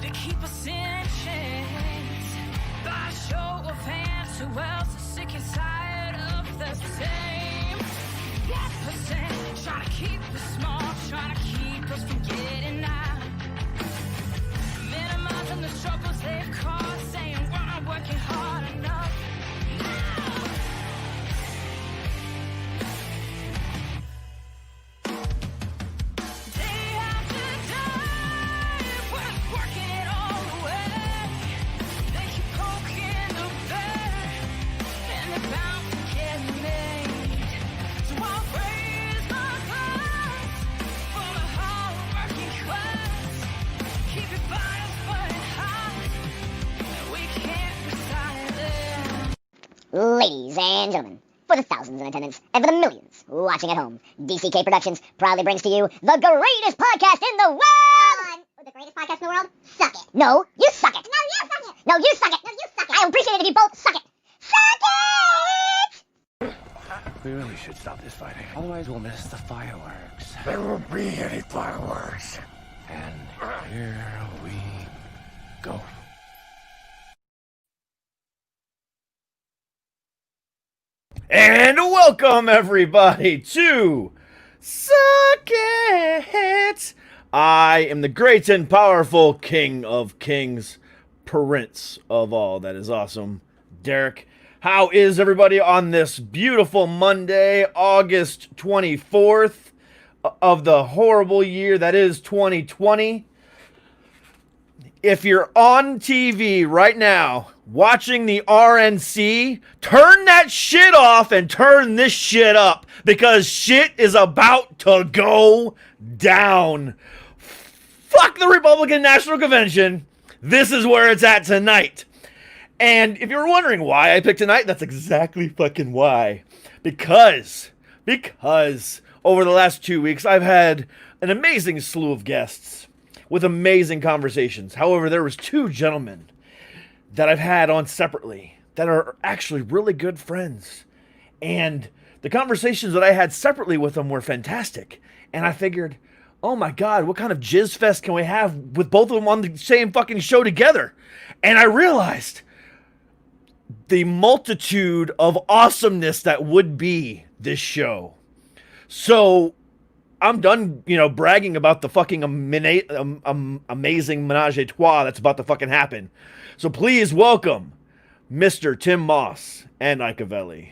They keep us in chains by show of hands. Who else is sick and tired of the same? 1% trying to keep us small, trying to keep us from getting out. Minimizing the struggles they've caused, saying we're not working hard enough. Ladies and gentlemen, for the thousands in attendance and for the millions watching at home, DCK Productions proudly brings to you the greatest podcast in the world! The greatest podcast in the world? Suck it. No, you suck it. No, you suck it. No, you suck it. No, you suck it. I appreciate it if you both suck it. Suck it! We really should stop this fighting. Otherwise we'll miss the fireworks. There won't be any fireworks. And here we go. And welcome everybody to Suck It! I am the great and powerful King of Kings, Prince of all that is awesome, Derek. How is everybody on this beautiful Monday, August 24th of the horrible year that is 2020? If you're on TV right now watching the RNC, turn that shit off and turn this shit up because shit is about to go down. Fuck the Republican National Convention. This is where it's at tonight. And if you're wondering why I picked tonight, that's exactly fucking why. Because over the last 2 weeks, I've had an amazing slew of guests with amazing conversations. However, there was two gentlemen that I've had on separately that are actually really good friends. And the conversations that I had separately with them were fantastic. And I figured, oh my God, what kind of jizz fest can we have with both of them on the same fucking show together? And I realized the multitude of awesomeness that would be this show. So I'm done, bragging about the fucking amazing menage a trois that's about to fucking happen. So please welcome Mr. Tim Moss and Ike Avelli.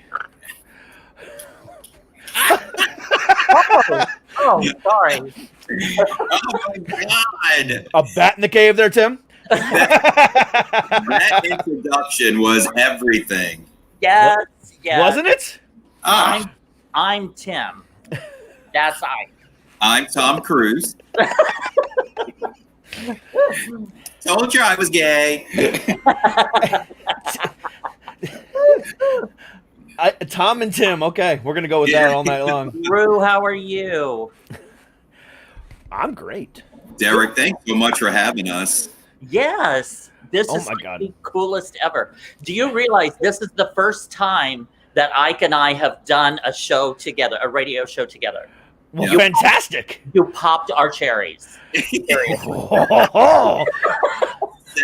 Oh, sorry. Oh my God! A bat in the cave there, Tim? That introduction was everything. Yes, yes. Wasn't it? I'm Tim. That's Ike. I'm Tom Cruise. Told you I was gay. Tom and Tim. Okay, we're gonna go with that all night long. Drew, how are you? I'm great. Derek, thanks so much for having us. Yes, this Oh is my God. the coolest ever. Do you realize this is the first time that Ike and I have done a show together, a radio show together? Well, Yep. fantastic. You popped our cherries. Oh,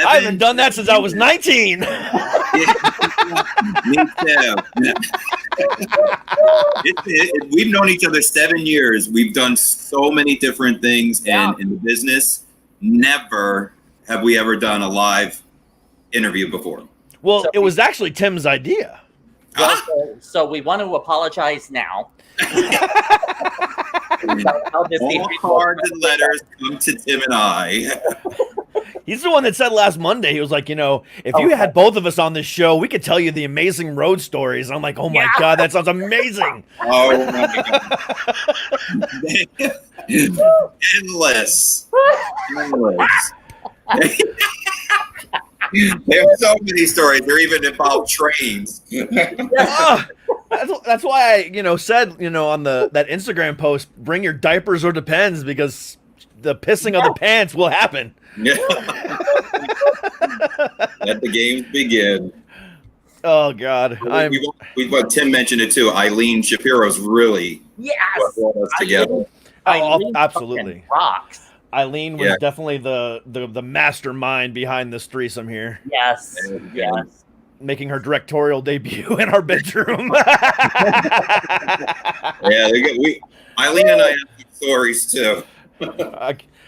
I haven't done that since I was 19. Me too. We've known each other 7 years. We've done so many different things in the business. Never have we ever done a live interview before. Well, it was actually Tim's idea. Well, so we want to apologize now. All cards and letters come to Tim and I. He's the one that said last Monday, he was like, if you had both of us on this show, we could tell you the amazing road stories. I'm like, oh my God, that sounds amazing. Oh my God. Endless. There's so many stories. They're even involved trains. That's why I, said, on that Instagram post, bring your diapers or Depends, because the pissing of the pants will happen. Let the games begin. Oh God, Tim mentioned it too. Eileen Shapiro's really Yes, what brought us together. Oh, absolutely. Rocks. Eileen was Yeah. definitely the mastermind behind this threesome here, Yes. Yes. making her directorial debut in our bedroom. Yeah, Eileen and I have stories too.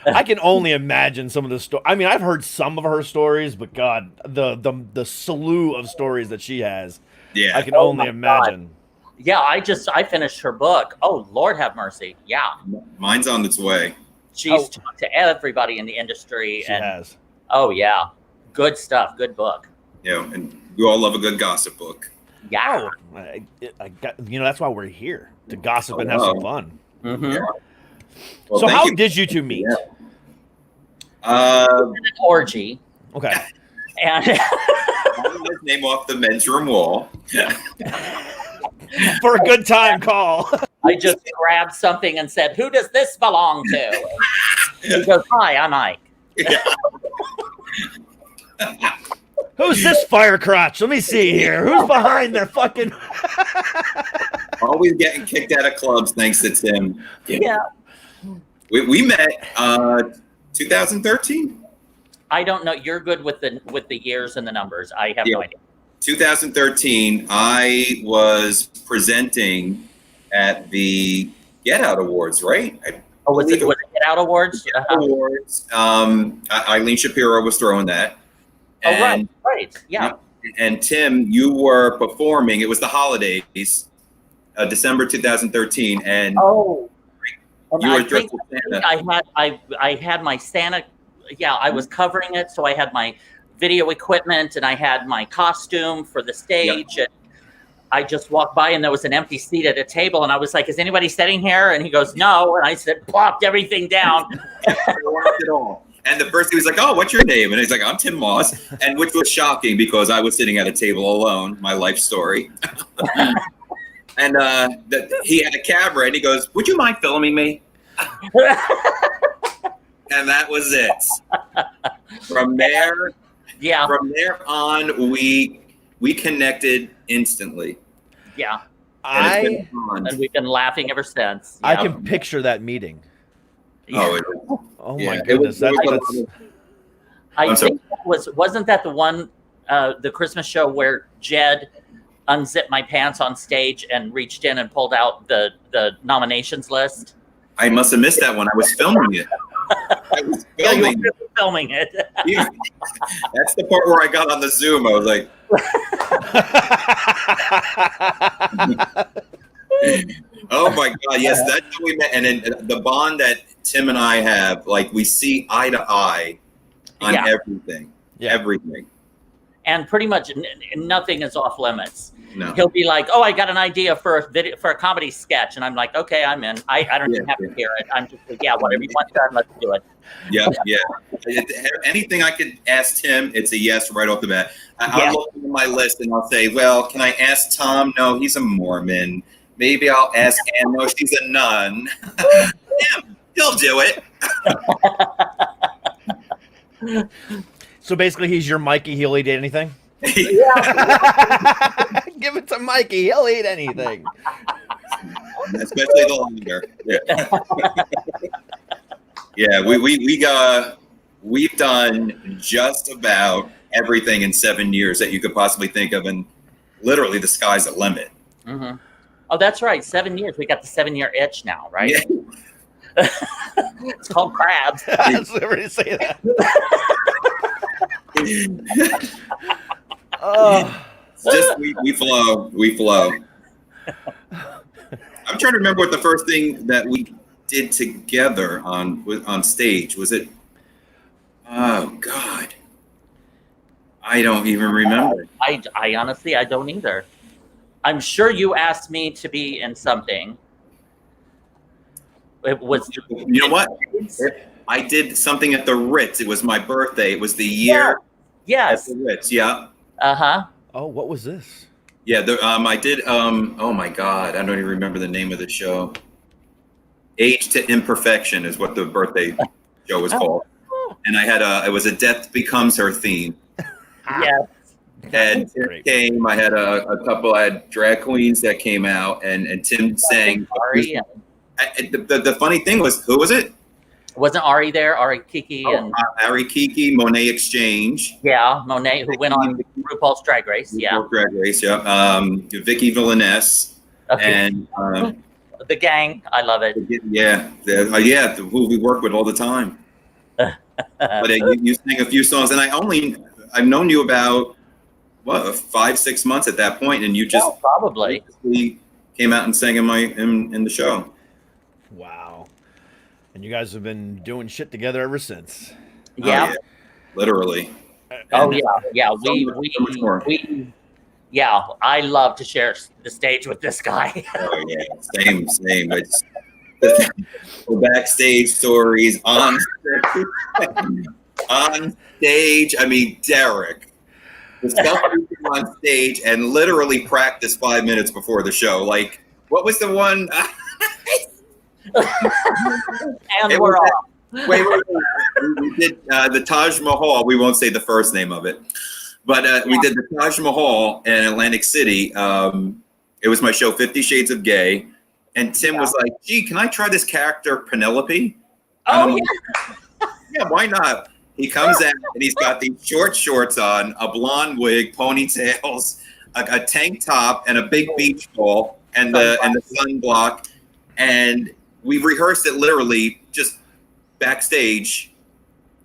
I can only imagine some of the stories. I mean, I've heard some of her stories, but God, the slew of stories that she has, Yeah. I can Oh only my imagine. Yeah, I finished her book. Oh, Lord have mercy. Yeah. Mine's on its way. She's talked to everybody in the industry. She and has. Oh, yeah. Good stuff. Good book. Yeah, and we all love a good gossip book. Yeah. Oh, I got, that's why we're here, to gossip and have some fun. Mm-hmm. Yeah. Well, So thank how you. did you two meet? Yeah. An orgy. Okay. And Calling his name off the men's room wall. For a good time call. I just grabbed something and said, "Who does this belong to?" He goes, "Hi, I'm Ike." Who's this fire crotch? Let me see here. Who's behind the fucking... Always getting kicked out of clubs thanks to Tim. Yeah. We met 2013. I don't know. You're good with the years and the numbers. I have no idea. 2013, I was presenting at the Get Out Awards, right? Oh, was it Get Out Awards? Get Out Awards. Eileen Shapiro was throwing that. Oh, right. Yeah. And Tim, you were performing. It was the holidays, December 2013, and Oh. And you I were dressed think as Santa. I had my Santa. Yeah, I was covering it, so I had my video equipment and I had my costume for the stage. And I just walked by and there was an empty seat at a table, and I was like, "Is anybody sitting here?" And he goes, "No." And I said, plopped everything down. It all. And the first he was like, "Oh, what's your name?" And he's like, "I'm Tim Moss," and which was shocking because I was sitting at a table alone. My life story. And he had a camera, and he goes, "Would you mind filming me?" And that was it. From there on, we connected instantly. Yeah. And And we've been laughing ever since. I Yeah. can picture that meeting. Oh, Oh yeah, my it goodness. was- I I'm sorry. think wasn't that the one, the Christmas show where Jed unzipped my pants on stage and reached in and pulled out the nominations list? I must have missed that one. I was filming it. I was Yeah, you filming. were filming it. Yeah. That's the part where I got on the Zoom. I was like, "Oh my God, yes, that's how we met." And then the bond that Tim and I have, like we see eye to eye on Yeah. everything. Yeah. Everything. And pretty much nothing is off limits. No. He'll be like, "Oh, I got an idea for a video, for a comedy sketch," and I'm like, "Okay, I'm in. I don't even have to hear it. I'm just like, yeah, whatever you want done, let's do it." Yeah, yeah. Anything I could ask Tim, it's a yes right off the bat. I'll look at my list and I'll say, "Well, can I ask Tom? No, he's a Mormon. Maybe I'll ask Ann. No, she's a nun." Tim, he'll do it. So basically, he's your Mikey. He'll eat anything. Give it to Mikey. He'll eat anything. Especially the longer. Yeah, we've done just about everything in 7 years that you could possibly think of, and literally the sky's the limit. Mm-hmm. Oh, that's right. 7 years. We got the 7-year itch now, right? Yeah. It's called crabs. I was ready to say that. Oh. Just we flow. I'm trying to remember what the first thing that we did together on stage was. It? Oh God, I don't even remember. I honestly, I don't either. I'm sure you asked me to be in something. It was. You know what? I did something at the Ritz. It was my birthday. It was the year Yes. at the Ritz. Yeah. Uh-huh. Oh, what was this? Yeah. I did. Oh my God, I don't even remember the name of the show. Age to Imperfection is what the birthday show was called. And I had it was a Death Becomes Her theme. Yes. And Tim Great. came. I had a couple. I had drag queens that came out, and Tim sang. Sorry. The funny thing was, who was it? Wasn't Ari there? Ari Kiki and Ari Kiki, Monet Exchange. yeah, Monet, who went on RuPaul's Drag Race. Yeah, RuPaul's Drag Race. Yeah. Vicky Villaness. okay. And The gang. I love it. Who we work with all the time. But you sang a few songs, and I've known you about 5-6 months at that point, and you just probably came out and sang in the show. Wow. And you guys have been doing shit together ever since. Yeah. Oh, yeah. Literally. Oh yeah. We yeah, I love to share the stage with this guy. Oh yeah, same. It's the backstage stories on stage. I mean, Derek, the stuff we do on stage and literally practice 5 minutes before the show. Like, what was the one? And we're off. Wait. We did the Taj Mahal. We won't say the first name of it. But we did the Taj Mahal in Atlantic City. It was my show, 50 Shades of Gay. And Tim was like, gee, can I try this character, Penelope? Oh, yeah, why not? He comes out and he's got these short shorts on, a blonde wig, ponytails, a tank top, and a big beach ball, and the sunblock. And we rehearsed it literally just backstage,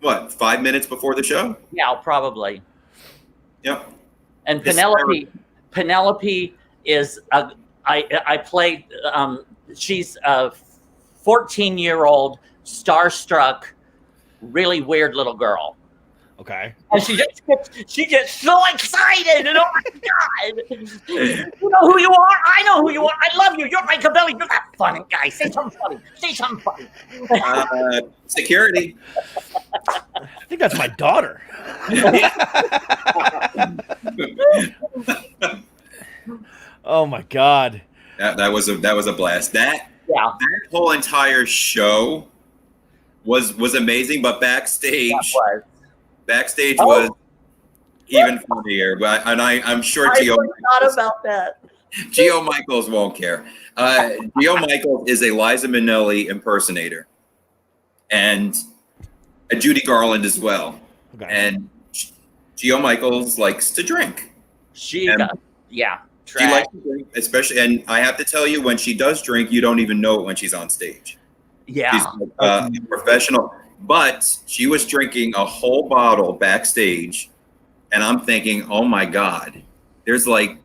5 minutes before the show? Yeah, probably. Yep. And Penelope is I played. She's a 14-year-old starstruck, really weird little girl. Okay. And she gets so excited, and oh my god, you know who you are? I know who you are. I love you. You're Ike Avelli. You're that funny guy. Say something funny. Say something funny. Security. I think that's my daughter. Oh my god. That was a blast. That whole entire show was amazing, but backstage was even funnier. And I'm sure I forgot about that. Gio Michaels won't care. Gio Michaels is a Liza Minnelli impersonator, and a Judy Garland as well. Okay. And Gio Michaels likes to drink. She likes to drink, especially. And I have to tell you, when she does drink, you don't even know it when she's on stage. Yeah, she's a professional. But she was drinking a whole bottle backstage, and I'm thinking, oh my god, there's like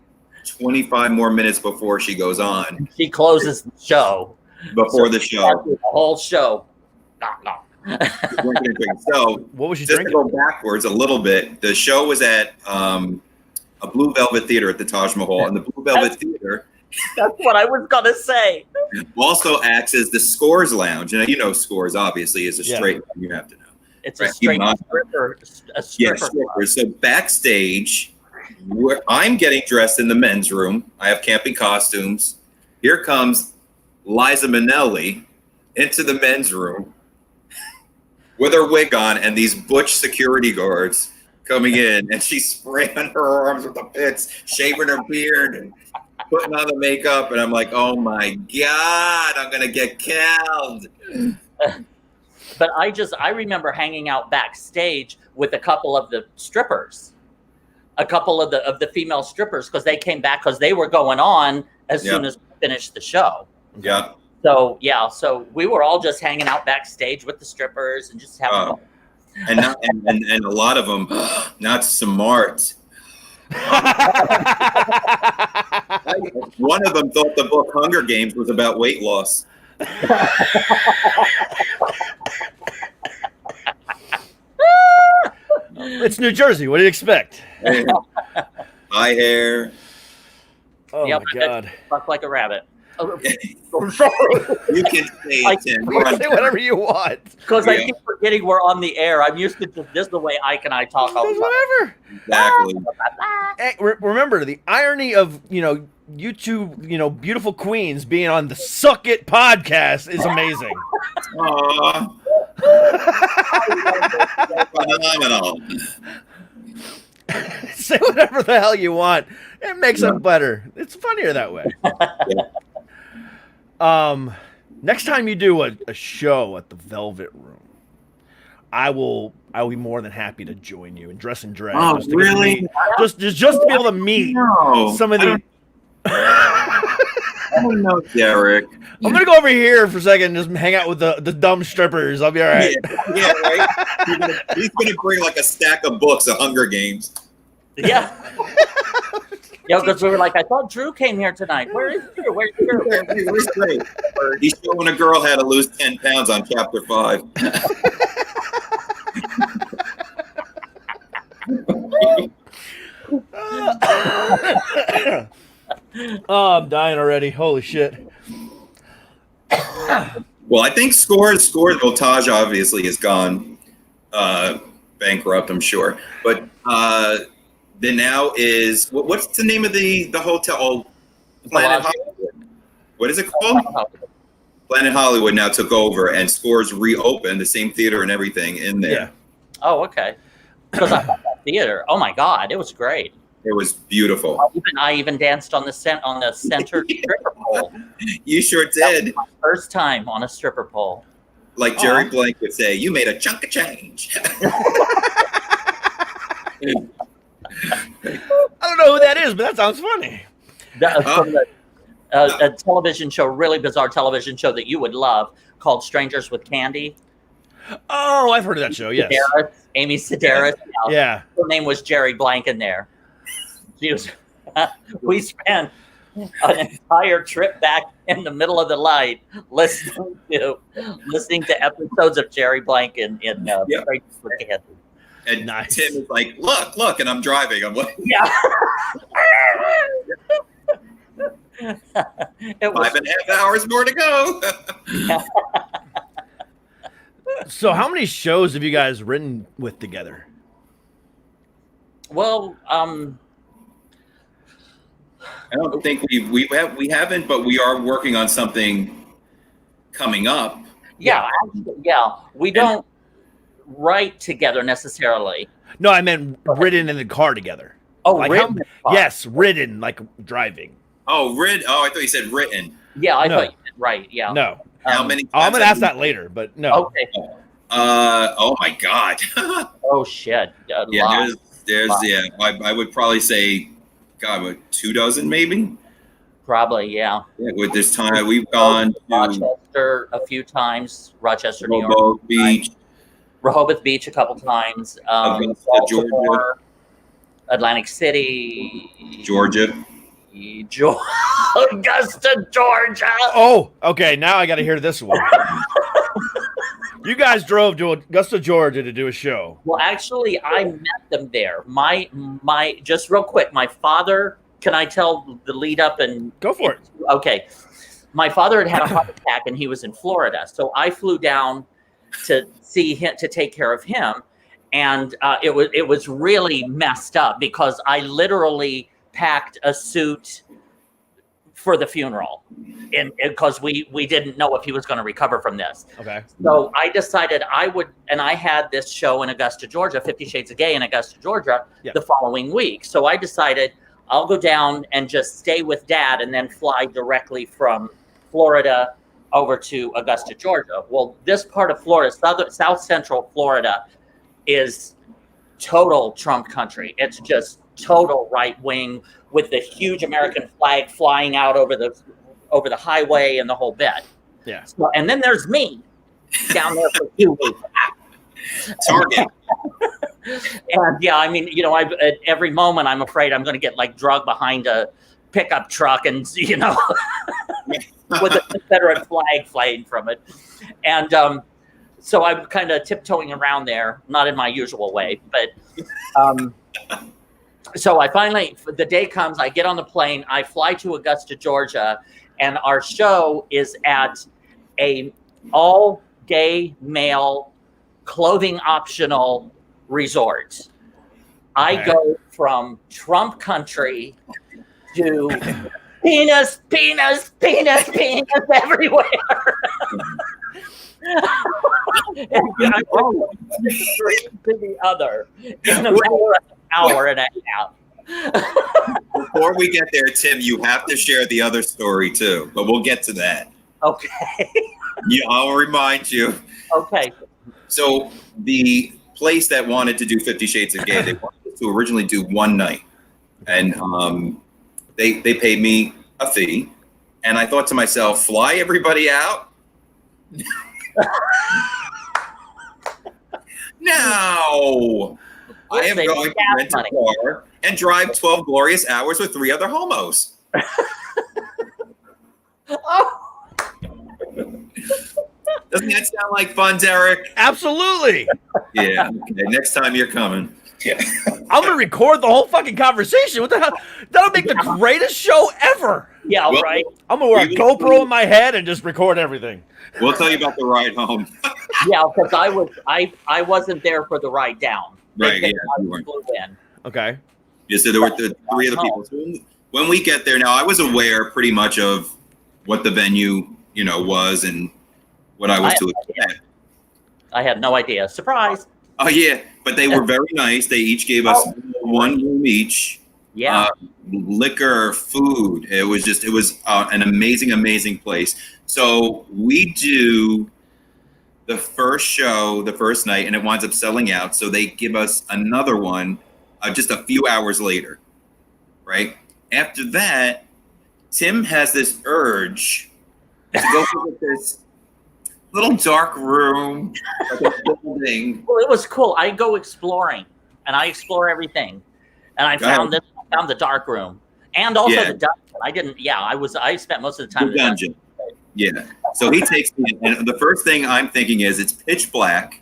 25 more minutes before she goes on. She closes the show. The show. The whole show. No. So what was she just drinking? to go backwards a little bit, the show was at a Blue Velvet Theater at the Taj Mahal, and the Blue Velvet Theater. That's what I was gonna say. Also acts as the Scores Lounge, and you know Scores obviously is a straight. You have to know. It's a straight stripper. Yeah, stripper. So backstage, I'm getting dressed in the men's room. I have camping costumes. Here comes Liza Minnelli into the men's room with her wig on, and these butch security guards coming in, and she's spraying her arms with the pits, shaving her beard, and putting on the makeup, and I'm like, oh my god, I'm gonna get killed. But I remember hanging out backstage with a couple of the strippers, a couple of the female strippers, because they came back because they were going on as soon as we finished the show. Yeah. So so we were all just hanging out backstage with the strippers and just having fun. And a lot of them not smart. One of them thought the book Hunger Games was about weight loss. It's New Jersey. What do you expect? High hair. Oh my god. Fuck like a rabbit. You can say, Tim. You can say whatever you want. Because I keep forgetting we're on the air. I'm used to this is the way Ike and I talk all the time. Whatever. Exactly. Hey, remember the irony of you two beautiful queens being on the Suck It podcast is amazing. Aww. Phenomenal. Say whatever the hell you want. It makes it better. It's funnier that way. Next time you do a show at the Velvet Room, I will be more than happy to join you and dress in drag. Oh, just to really? just to be able to meet No. some of the. I don't know, Derek. I'm gonna go over here for a second and just hang out with the dumb strippers. I'll be all right. Yeah, right. He's gonna bring like a stack of books of Hunger Games. Yeah. Because we were like, I thought Drew came here tonight. Where is Drew? Where's Drew? Where's Drew? He's showing a girl how to lose 10 pounds on chapter 5. Oh, I'm dying already. Holy shit. Well, I think Scores Voltage obviously is gone bankrupt, I'm sure. But then now is what's the name of the hotel? Oh, Planet Hollywood. What is it called? Planet Hollywood now took over, and Scores reopened the same theater and everything in there. Yeah. Oh, okay. Because I thought that theater. Oh my God, it was great. It was beautiful. I even danced on the center stripper pole. You sure That was did. my first time on a stripper pole. Like Jerry Blank would say, you made a chunk of change. I don't know who that is, but that sounds funny. From a television show, really bizarre television show that you would love called Strangers with Candy. Oh, I've heard of that show. Yes. Amy Sedaris. Yeah. Her name was Jerry Blank in there. We spent an entire trip back in the middle of the night listening to episodes of Jerry Blank in Strangers with Candy. And Nice. Tim is like, look, and I'm driving. I'm like, Yeah. It was 5.5 hours more to go. So, how many shows have you guys written with together? well, I don't think we haven't, but we are working on something coming up. yeah, actually, we don't write together necessarily. No, I meant ridden in the car together. Oh, Like written. yes, ridden, like driving. Oh, I thought you said written. Yeah, I No. thought you meant right. Yeah. No. How many? I'm times gonna have ask you- that later, but no. Okay. Oh my God. Oh shit. A Yeah, lot. there's I would probably say, God, what, 24 maybe? Probably, yeah. Yeah, with this time we've gone to Rochester a few times. Rochester, New York. Robo Beach, Rehoboth Beach a couple times. Augusta, Baltimore, Atlantic City, Georgia. Augusta, Georgia. Oh, okay. Now I got to hear this one. You guys drove to Augusta, Georgia to do a show. Well, actually, I met them there. My just real quick. My father. Can I tell the lead up and Go for it. Okay. My father had a heart attack and he was in Florida. So I flew down to see him, to take care of him. And it was really messed up because I literally packed a suit for the funeral because we didn't know if he was going to recover from this. Okay. So I decided I would, and I had this show in Augusta, Georgia, 50 Shades of Gay in Augusta, Georgia, the following week. So I decided I'll go down and just stay with Dad and then fly directly from Florida over to Augusta, Georgia. Well, this part of Florida, South Central Florida, is total Trump country. It's just total right wing with the huge American flag flying out over the highway and the whole bit. Yeah. So, and then there's me down there for 2 weeks. Target. And yeah, I mean, at every moment I'm afraid I'm going to get like drugged behind a pickup truck and, with a Confederate flag flying from it. And so I'm kind of tiptoeing around there, not in my usual way, but so I finally, the day comes, I get on the plane, I fly to Augusta, Georgia, and our show is at a all gay male clothing optional resort. I go from Trump country to penis everywhere. And I went from to the other in a matter of an hour and a half. Before we get there, Tim, you have to share the other story too, but we'll get to that. Okay. Yeah, I'll remind you. Okay. So the place that wanted to do 50 Shades of Gay, they wanted to originally do one night, and they paid me a fee, and I thought to myself, fly everybody out? No, I am going to rent a car and drive 12 glorious hours with 3 other homos. Oh. Doesn't that sound like fun, Derek? Absolutely. Yeah. Okay, next time you're coming. Yeah. I'm gonna record the whole fucking conversation. What the hell? That'll make the greatest show ever. Yeah, Well, right. I'm gonna wear a GoPro in my head and just record everything. We'll tell you about the ride home. Yeah, because I wasn't there for the ride down. Right, They yeah, you flew weren't. in. Okay. Yeah, so there were the 3 other people. So when we get there, now I was aware pretty much of what the venue, was and what I was to expect. I had no idea. Surprise. Oh yeah, but they were very nice. They each gave us 1 room each. Yeah. Liquor, food. It was an amazing place. So we do the first show, the first night, and it winds up selling out. So they give us another one just a few hours later, right? After that, Tim has this urge to go visit this little dark room, like a building. Well, it was cool. I go exploring, and I explore everything, and I found the dark room, and also the dungeon. I spent most of the time in the dungeon. Yeah. So he takes me, and the first thing I'm thinking is it's pitch black.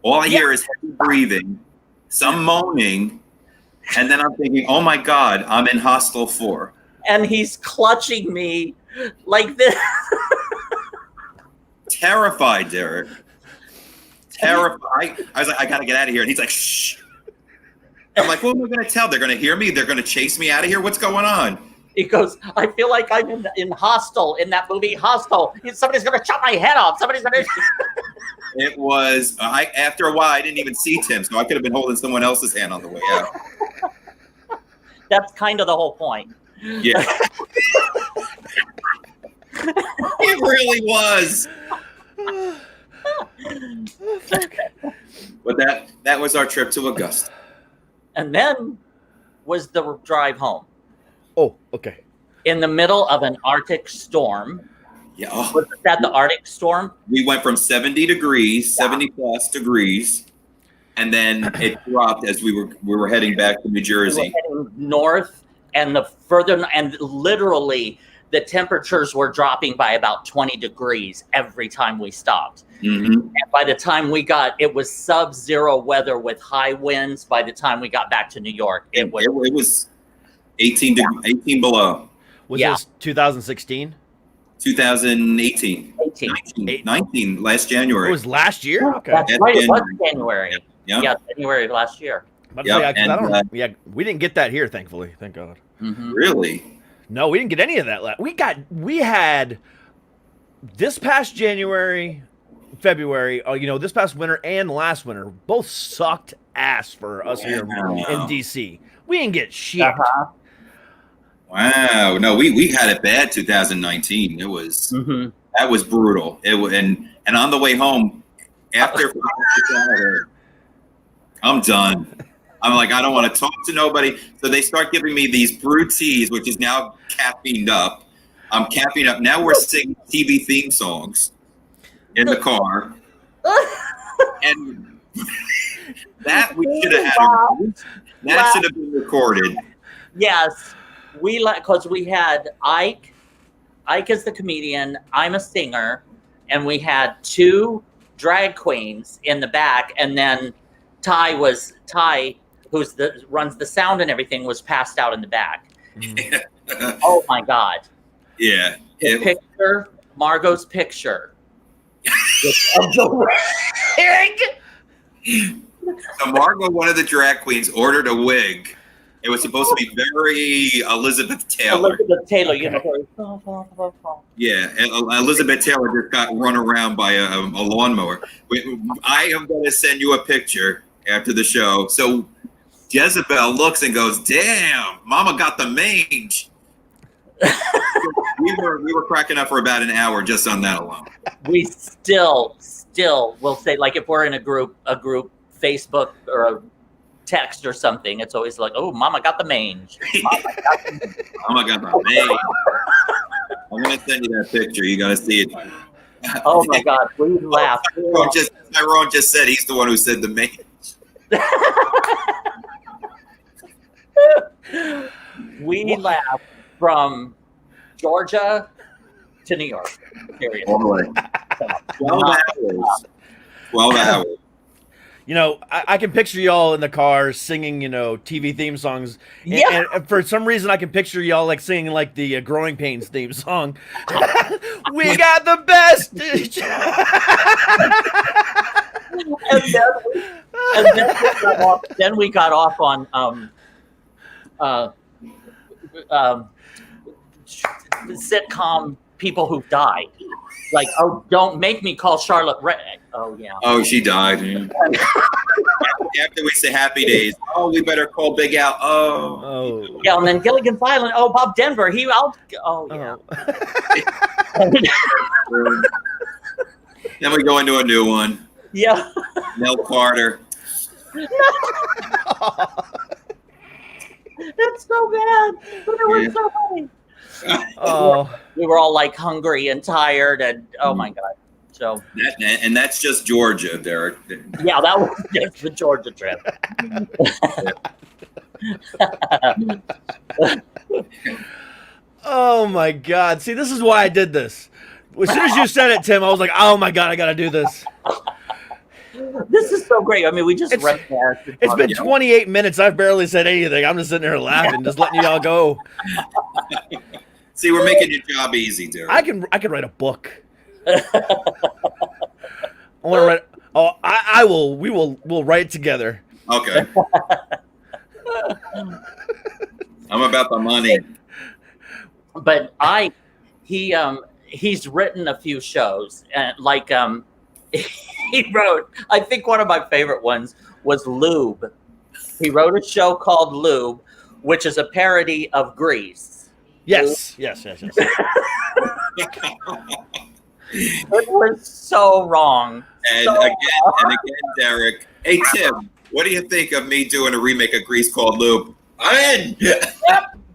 All I hear is heavy breathing, some moaning, and then I'm thinking, oh my God, I'm in Hostel 4. And he's clutching me like this. Terrified, Derek. Terrified. I was like, I gotta get out of here. And he's like, shh. I'm like, what am I gonna tell? They're gonna hear me? They're gonna chase me out of here? What's going on? He goes, I feel like I'm in Hostel, in that movie Hostel. Somebody's gonna chop my head off. Somebody's gonna. It was. After a while, I didn't even see Tim, so I could have been holding someone else's hand on the way out. That's kind of the whole point. Yeah. It really was. But that was our trip to Augusta. And then was the drive home. Oh, okay. In the middle of an Arctic storm. Yeah. Was that the Arctic storm? We went from 70 degrees, 70 plus degrees, and then it dropped as we were heading back to New Jersey. We were heading north, and literally the temperatures were dropping by about 20 degrees every time we stopped. Mm-hmm. And by the time it was sub-zero weather with high winds. By the time we got back to New York, it was 18 below. Was this 2016? 2018. 19 last January. It was last year? Okay. That's right. It was January. Yeah. Yeah, January last year. We didn't get that here, thankfully. Thank God. Mm-hmm. Really? No, we didn't get any of that. We had this past January, February, this past winter and last winter, both sucked ass for us here in DC. We didn't get shit. Uh-huh. Wow. No, we had it bad 2019. It was that was brutal. It was, and on the way home after I'm done. I'm like, I don't want to talk to nobody. So they start giving me these brewed teas, which is now caffeined up. I'm caffeined up. Now we're singing TV theme songs in the car. And that we should have had. That should have been recorded. Yes. Because we had Ike. Ike is the comedian. I'm a singer. And we had 2 drag queens in the back. And then Ty, who's runs the sound and everything, was passed out in the back. Oh my God. Yeah. Picture, Margot's picture. Of the wig. So Margot, one of the drag queens, ordered a wig. It was supposed to be very Elizabeth Taylor. Yeah, Elizabeth Taylor just got run around by a lawnmower. I am going to send you a picture after the show. So Jezebel looks and goes, damn, Mama got the mange. we were cracking up for about an hour just on that alone. We still will say, like, if we're in a group Facebook or a text or something, it's always like, oh, Mama got the mange. Mama got the mange. I'm gonna send you that picture. You gotta see it. Oh my God, we laughed. Tyrone just said he's the one who said the mange. We laughed from Georgia to New York. Period. 12 hours. 12 hours. You know, I can picture y'all in the car singing, you know, TV theme songs. And for some reason, I can picture y'all like singing like the Growing Pains theme song. We got the best. then we got off on sitcom people who died. Like, oh, don't make me call Charlotte Ray. Oh, yeah. Oh, she died. After we say Happy Days, oh, we better call Big Al. Oh. Yeah, and then Gilligan's Island. Oh, Bob Denver. Yeah. Then we go into a new one. Yeah. Mel Carter. That's so bad. But it was so funny. Oh. We were all like hungry and tired, and oh my God. So And that's just Georgia, Derek. yeah, that was just the Georgia trip. Oh my God. See, this is why I did this. As soon as you said it, Tim, I was like, oh my God, I got to do this. This is so great. I mean, we just read that. It's been 28 minutes. I've barely said anything. I'm just sitting there laughing, just letting y'all go. See, we're making your job easy, Derek. I can write a book. I want to write. Oh, I will. We'll write it together. Okay. I'm about the money. But he's written a few shows, and like he wrote. I think one of my favorite ones was Lube. He wrote a show called Lube, which is a parody of Grease. Yes. It was so wrong. And again, Derek. Hey, Tim, what do you think of me doing a remake of Grease called Loop? I'm in. Yep.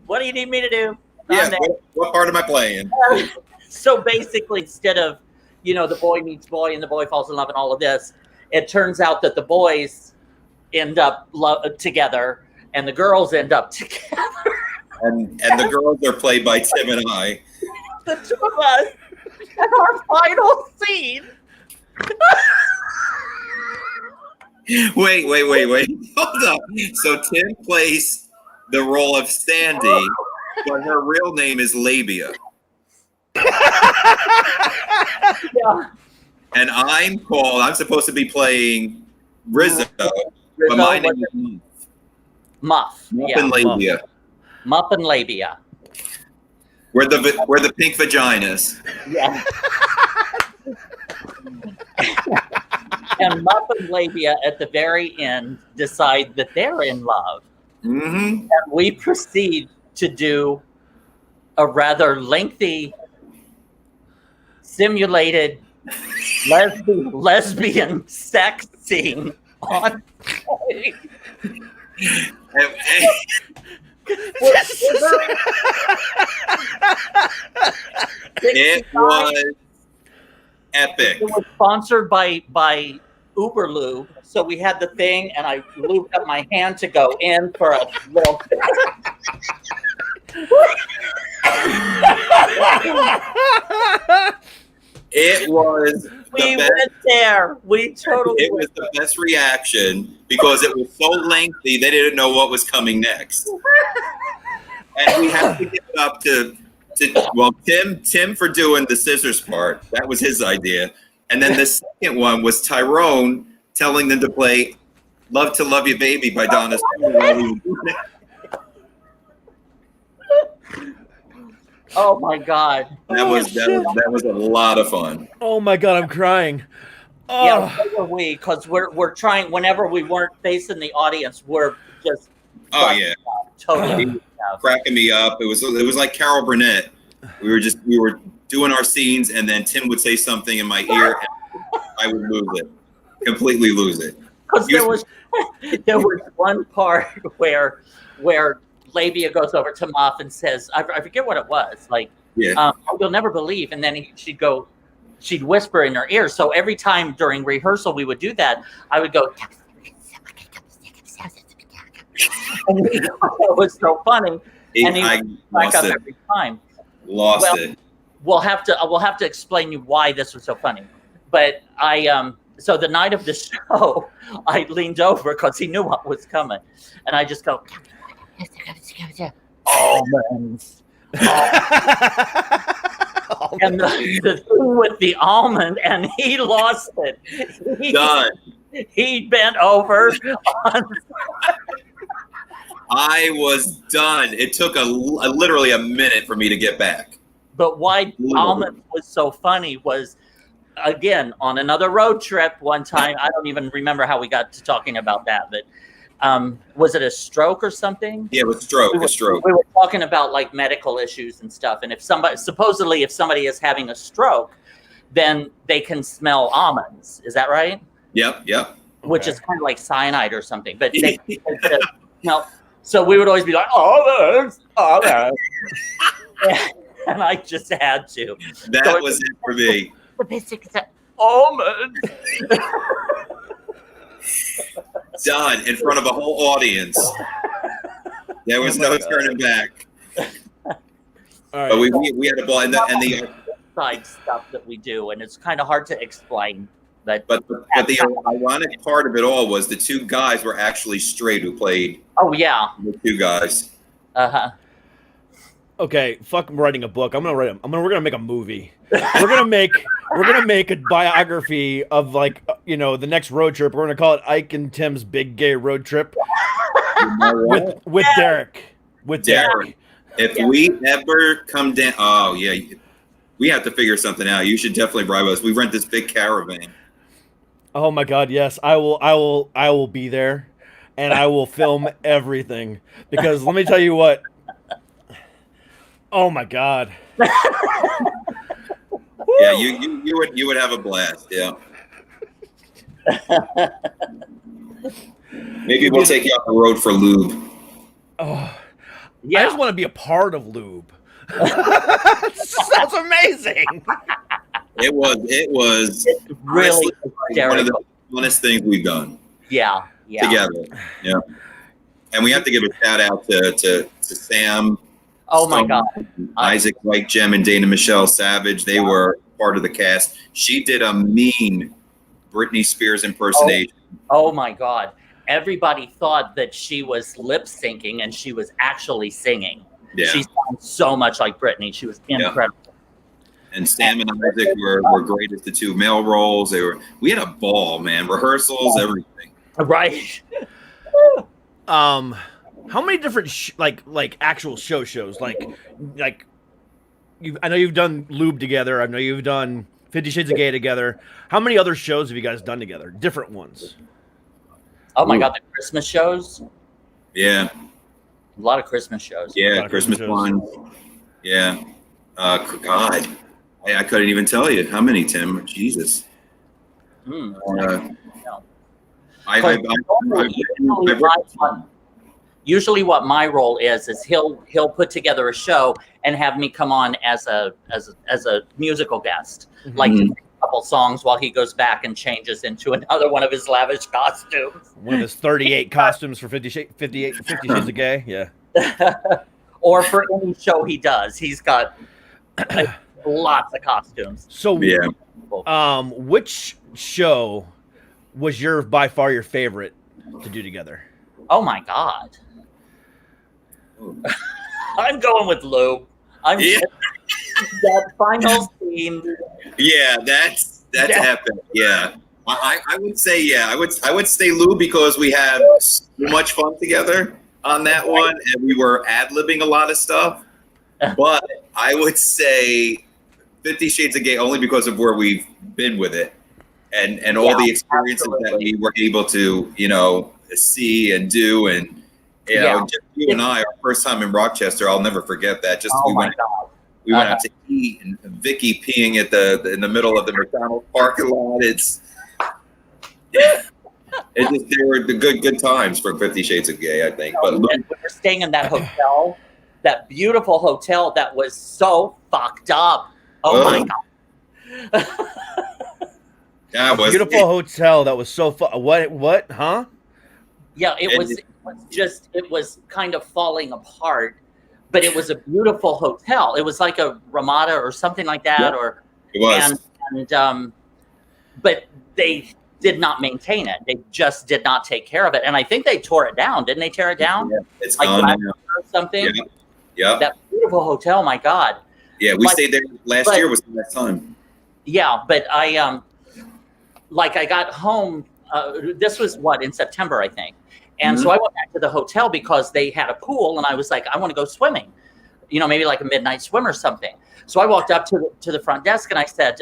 What do you need me to do? Yeah. What part am I playing? So basically, instead of, the boy meets boy and the boy falls in love and all of this, it turns out that the boys end up together and the girls end up together. And the girls are played by Tim and I. The two of us. And our final scene. Wait. Hold up. So Tim plays the role of Sandy, but her real name is Labia. Yeah. And I'm supposed to be playing Rizzo, but my name is Muff. Muff and Labia. Muff and Labia. We're the pink vaginas. Yeah. And Muff and Labia at the very end decide that they're in love. Mm-hmm. And we proceed to do a rather lengthy simulated lesbian sex scene on stage. It was epic. It was sponsored by Uber Lube, so we had the thing, and I lubed up my hand to go in for a little. It was We went there. We totally. It was the best reaction because it was so lengthy they didn't know what was coming next, and we had to give it up to Tim for doing the scissors part. That was his idea, and then the second one was Tyrone telling them to play "Love to Love You Baby" by Donna Summer. Oh my God! That was a lot of fun. Oh my God, I'm crying. Oh. Yeah, so were we, because we're trying. Whenever we weren't facing the audience, we're just Oh yeah, totally cracking me up. It was like Carol Burnett. We were doing our scenes, and then Tim would say something in my ear, and I would lose it, completely lose it. Because there was one part where Labia goes over to Moff and says, I forget what it was, like, Yeah. you'll never believe. And then she'd whisper in her ear. So every time during rehearsal we would do that, I would go, and it was so funny. And he would back up every time. Lost it. We'll have to explain you why this was so funny. But so the night of the show, I leaned over because he knew what was coming, and I just go, almonds. And the thing with the almond, and he lost it. Done. He bent over. I was done. It took literally a minute for me to get back. But why almond was so funny was, again, on another road trip one time, I don't even remember how we got to talking about that, but was it a stroke or something? Yeah, it was a stroke. We were talking about like medical issues and stuff, and if somebody is having a stroke, then they can smell almonds. Is that right? Yep. Which is kind of like cyanide or something, but they so we would always be like, almonds. And I just had to. That was it for me. The basic almonds. Done in front of a whole audience. There was no turning back. All right. But we had a ball, and the side stuff that we do, and it's kind of hard to explain. But the ironic part of it all was the two guys were actually straight who played. Oh yeah, the two guys. Okay, fuck writing a book. We're gonna make a movie. We're gonna make a biography of, like, the next road trip. We're gonna call it Ike and Tim's Big Gay Road Trip with Derek. With Derek. If we ever come down, oh yeah, we have to figure something out. You should definitely bribe us. We rent this big caravan. Oh my God, yes, I will be there, and I will film everything, because let me tell you what. Oh my God. Yeah, you would have a blast. Yeah. Maybe we'll take you off the road for lube. Oh, yeah. I just want to be a part of lube. That's amazing. It was really one of the funnest things we've done. Yeah. Together. Yeah. And we have to give a shout out to Sam. Oh my God. Isaac White Gem and Dana Michelle Savage. They were part of the cast. She did a mean Britney Spears impersonation. Oh my God. Everybody thought that she was lip syncing, and she was actually singing. Yeah. She sounds so much like Britney. She was incredible. Yeah. And Sam and Isaac were great at the two male roles. We had a ball, man. Rehearsals, everything. Right. How many different actual shows like I know you've done Lube together. I know you've done 50 Shades of Gay together. How many other shows have you guys done together? Different ones. Oh my God, the Christmas shows. Yeah. A lot of Christmas shows. Yeah, Christmas ones. Yeah. God, I couldn't even tell you how many, Tim. Jesus. Usually what my role is he'll put together a show and have me come on as a musical guest, like to sing a couple songs while he goes back and changes into another one of his lavish costumes. One of his 38 costumes for 50 Shades of Gay. Yeah. Or for any show he does, he's got lots of costumes. So yeah. Which show was by far your favorite to do together? Oh my God. I'm going with Lou. That final scene. Yeah, that's epic. Yeah. I would say I would say Lou, because we had so much fun together on that one, and we were ad-libbing a lot of stuff. But I would say 50 Shades of Gay only because of where we've been with it, and all the experiences that we were able to see and do, and just you and I, our first time in Rochester, I'll never forget that. Just We went out to eat, and Vicky peeing at in the middle of the McDonald's parking lot. They were the good times for 50 Shades of Gay, I think. But we were staying in that hotel, that beautiful hotel that was so fucked up. Oh my God. That was beautiful hotel that was so what, huh? Yeah, it was kind of falling apart, but it was a beautiful hotel. It was like a Ramada or something like that. Yeah, or it was. And but they did not maintain it. They just did not take care of it. And I think they tore it down. Didn't they tear it down? Yeah, it's like gone now. Or something. Yeah. Yeah. That beautiful hotel, my God. Yeah, we stayed there last year was the last time. Yeah, but I got home, this was in September, I think. And so I went back to the hotel because they had a pool, and I was like, I want to go swimming, maybe like a midnight swim or something. So I walked up to the front desk and I said,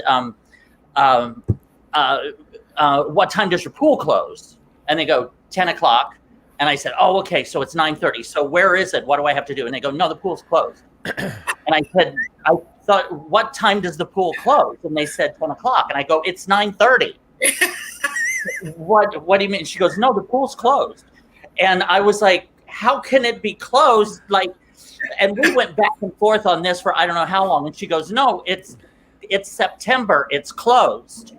what time does your pool close? And they go, 10 o'clock. And I said, oh, okay, so it's 9:30. So where is it? What do I have to do? And they go, no, the pool's closed. And I said, I thought, what time does the pool close? And they said 10 o'clock. And I go, it's 9:30. What do you mean? She goes, no, the pool's closed. And I was like, how can it be closed? And we went back and forth on this for I don't know how long. And she goes, no, it's September. It's closed.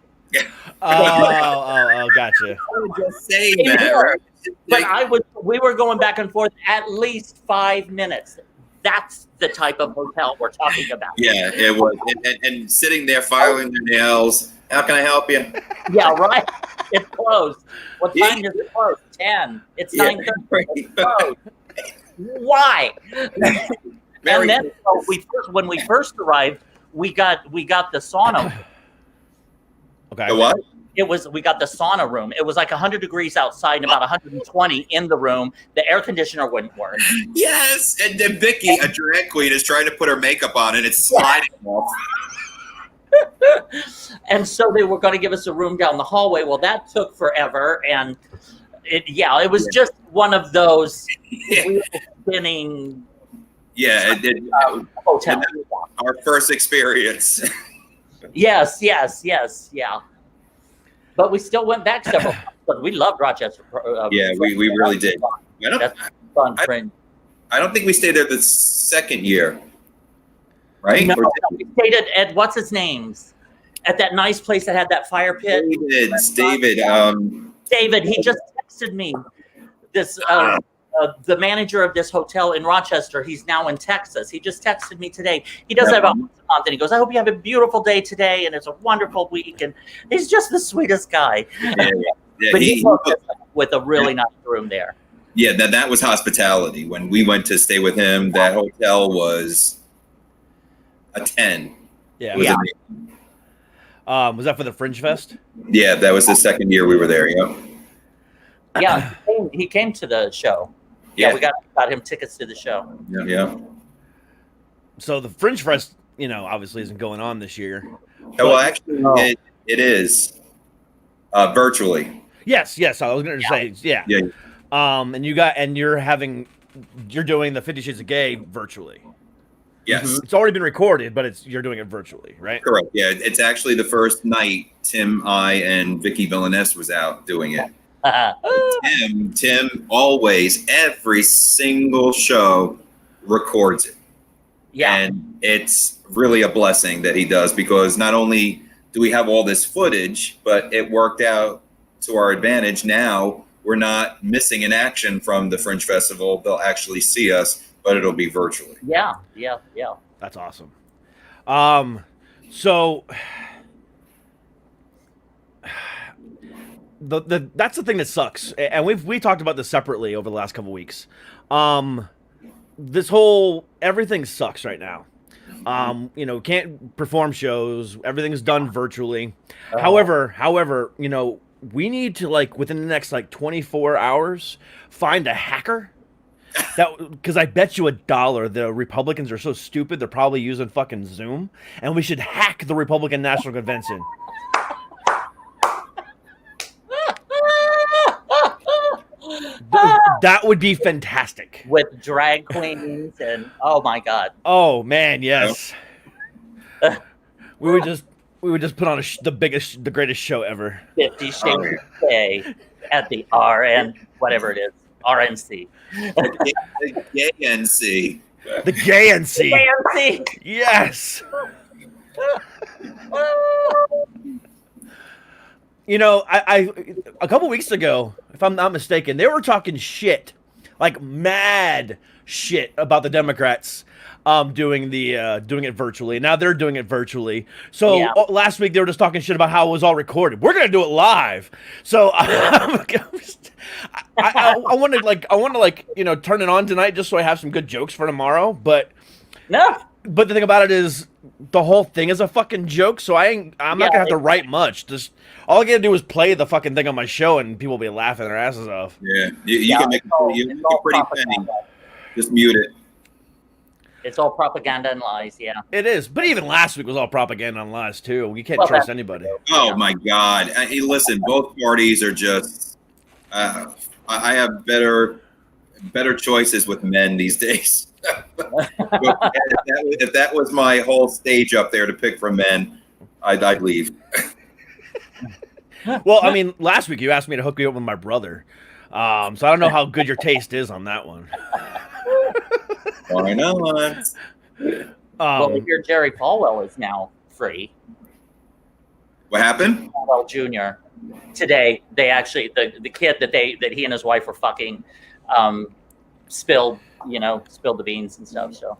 Oh, gotcha. I was just saying that. But we were going back and forth at least 5 minutes. That's the type of hotel we're talking about. Yeah, it was. And sitting there filing their nails. How can I help you? Yeah, right. It's closed. What time does it close? 10. It's 9:30. It's closed. Why? And then when we first arrived, we got the sauna. Okay. The what? We got the sauna room. It was like 100 degrees outside and about 120 in the room. The air conditioner wouldn't work. Yes, and then Vicky, a drag queen, is trying to put her makeup on, and it's sliding off. And so they were going to give us a room down the hallway. Well, that took forever, and it was just one of those spinning. Yeah, hotel. Our first experience. Yes, yeah. But we still went back several times. But we loved Rochester. We really did. That's fun, friend. I don't think we stayed there the second year. Right? No, we stayed at what's his name's? At that nice place that had that fire pit. David. David, he just texted me. This the manager of this hotel in Rochester, he's now in Texas. He just texted me today. He does that about once a month, and he goes, I hope you have a beautiful day today, and it's a wonderful week. And he's just the sweetest guy. Yeah. But he with a really nice room there. Yeah, that was hospitality. When we went to stay with him, that hotel was a 10. Yeah. Was that for the Fringe Fest? Yeah, that was the second year we were there. Yeah. Yeah, he came to the show. Yeah, we got him tickets to the show. Yeah. So the Fringe Fest, obviously isn't going on this year. Well, actually, it is virtually. Yes. I was going to say, yeah. And you're doing the 50 Shades of Gay virtually. Yes. Mm-hmm. It's already been recorded, but you're doing it virtually, right? Correct. Yeah, it's actually the first night Tim, I, and Vicky Villaness was out doing it. Tim always, every single show, records it. Yeah. And it's really a blessing that he does, because not only do we have all this footage, but it worked out to our advantage. Now we're not missing an action from the Fringe Festival. They'll actually see us, but it'll be virtually. Yeah. That's awesome. So that's the thing that sucks, and we talked about this separately over the last couple weeks. This whole everything sucks right now. Can't perform shows. Everything's done virtually. However, we need to, within the next 24 hours find a hacker. Because I bet you $1 the Republicans are so stupid they're probably using fucking Zoom, and we should hack the Republican National Convention. That would be fantastic. With drag queens and oh my god. Oh man, yes. We would just put on the greatest show ever. 50 Shades of Grey at the RN, whatever it is, RNC. The gay NC. The gay NC. RNC. Yes. You know, I a couple weeks ago, if I'm not mistaken, they were talking shit, like mad shit about the Democrats doing it virtually. Now they're doing it virtually. So Yeah. last week they were just talking shit about how it was all recorded. We're gonna do it live. So I want to turn it on tonight just so I have some good jokes for tomorrow. But No. the thing about it is the whole thing is a fucking joke. So I'm not gonna have to write much. Just all I gotta do is play the fucking thing on my show, and people will be laughing their asses off. Yeah, you can make it's all a pretty penny. propaganda. Just mute it. It's all propaganda and lies, yeah. It is, but even last week was all propaganda and lies too. You can't Well, trust that's anybody. Oh my God! Listen, both parties are just. I have better choices with men these days. if that was my whole stage up there to pick from men, I'd leave. Well, I mean, last week you asked me to hook you up with my brother, so I don't know how good your taste is on that one. Why not? Well, we hear Jerry Falwell is now free. What happened? Falwell Jr. Today, they actually the kid that he and his wife were fucking spilled the beans and stuff. So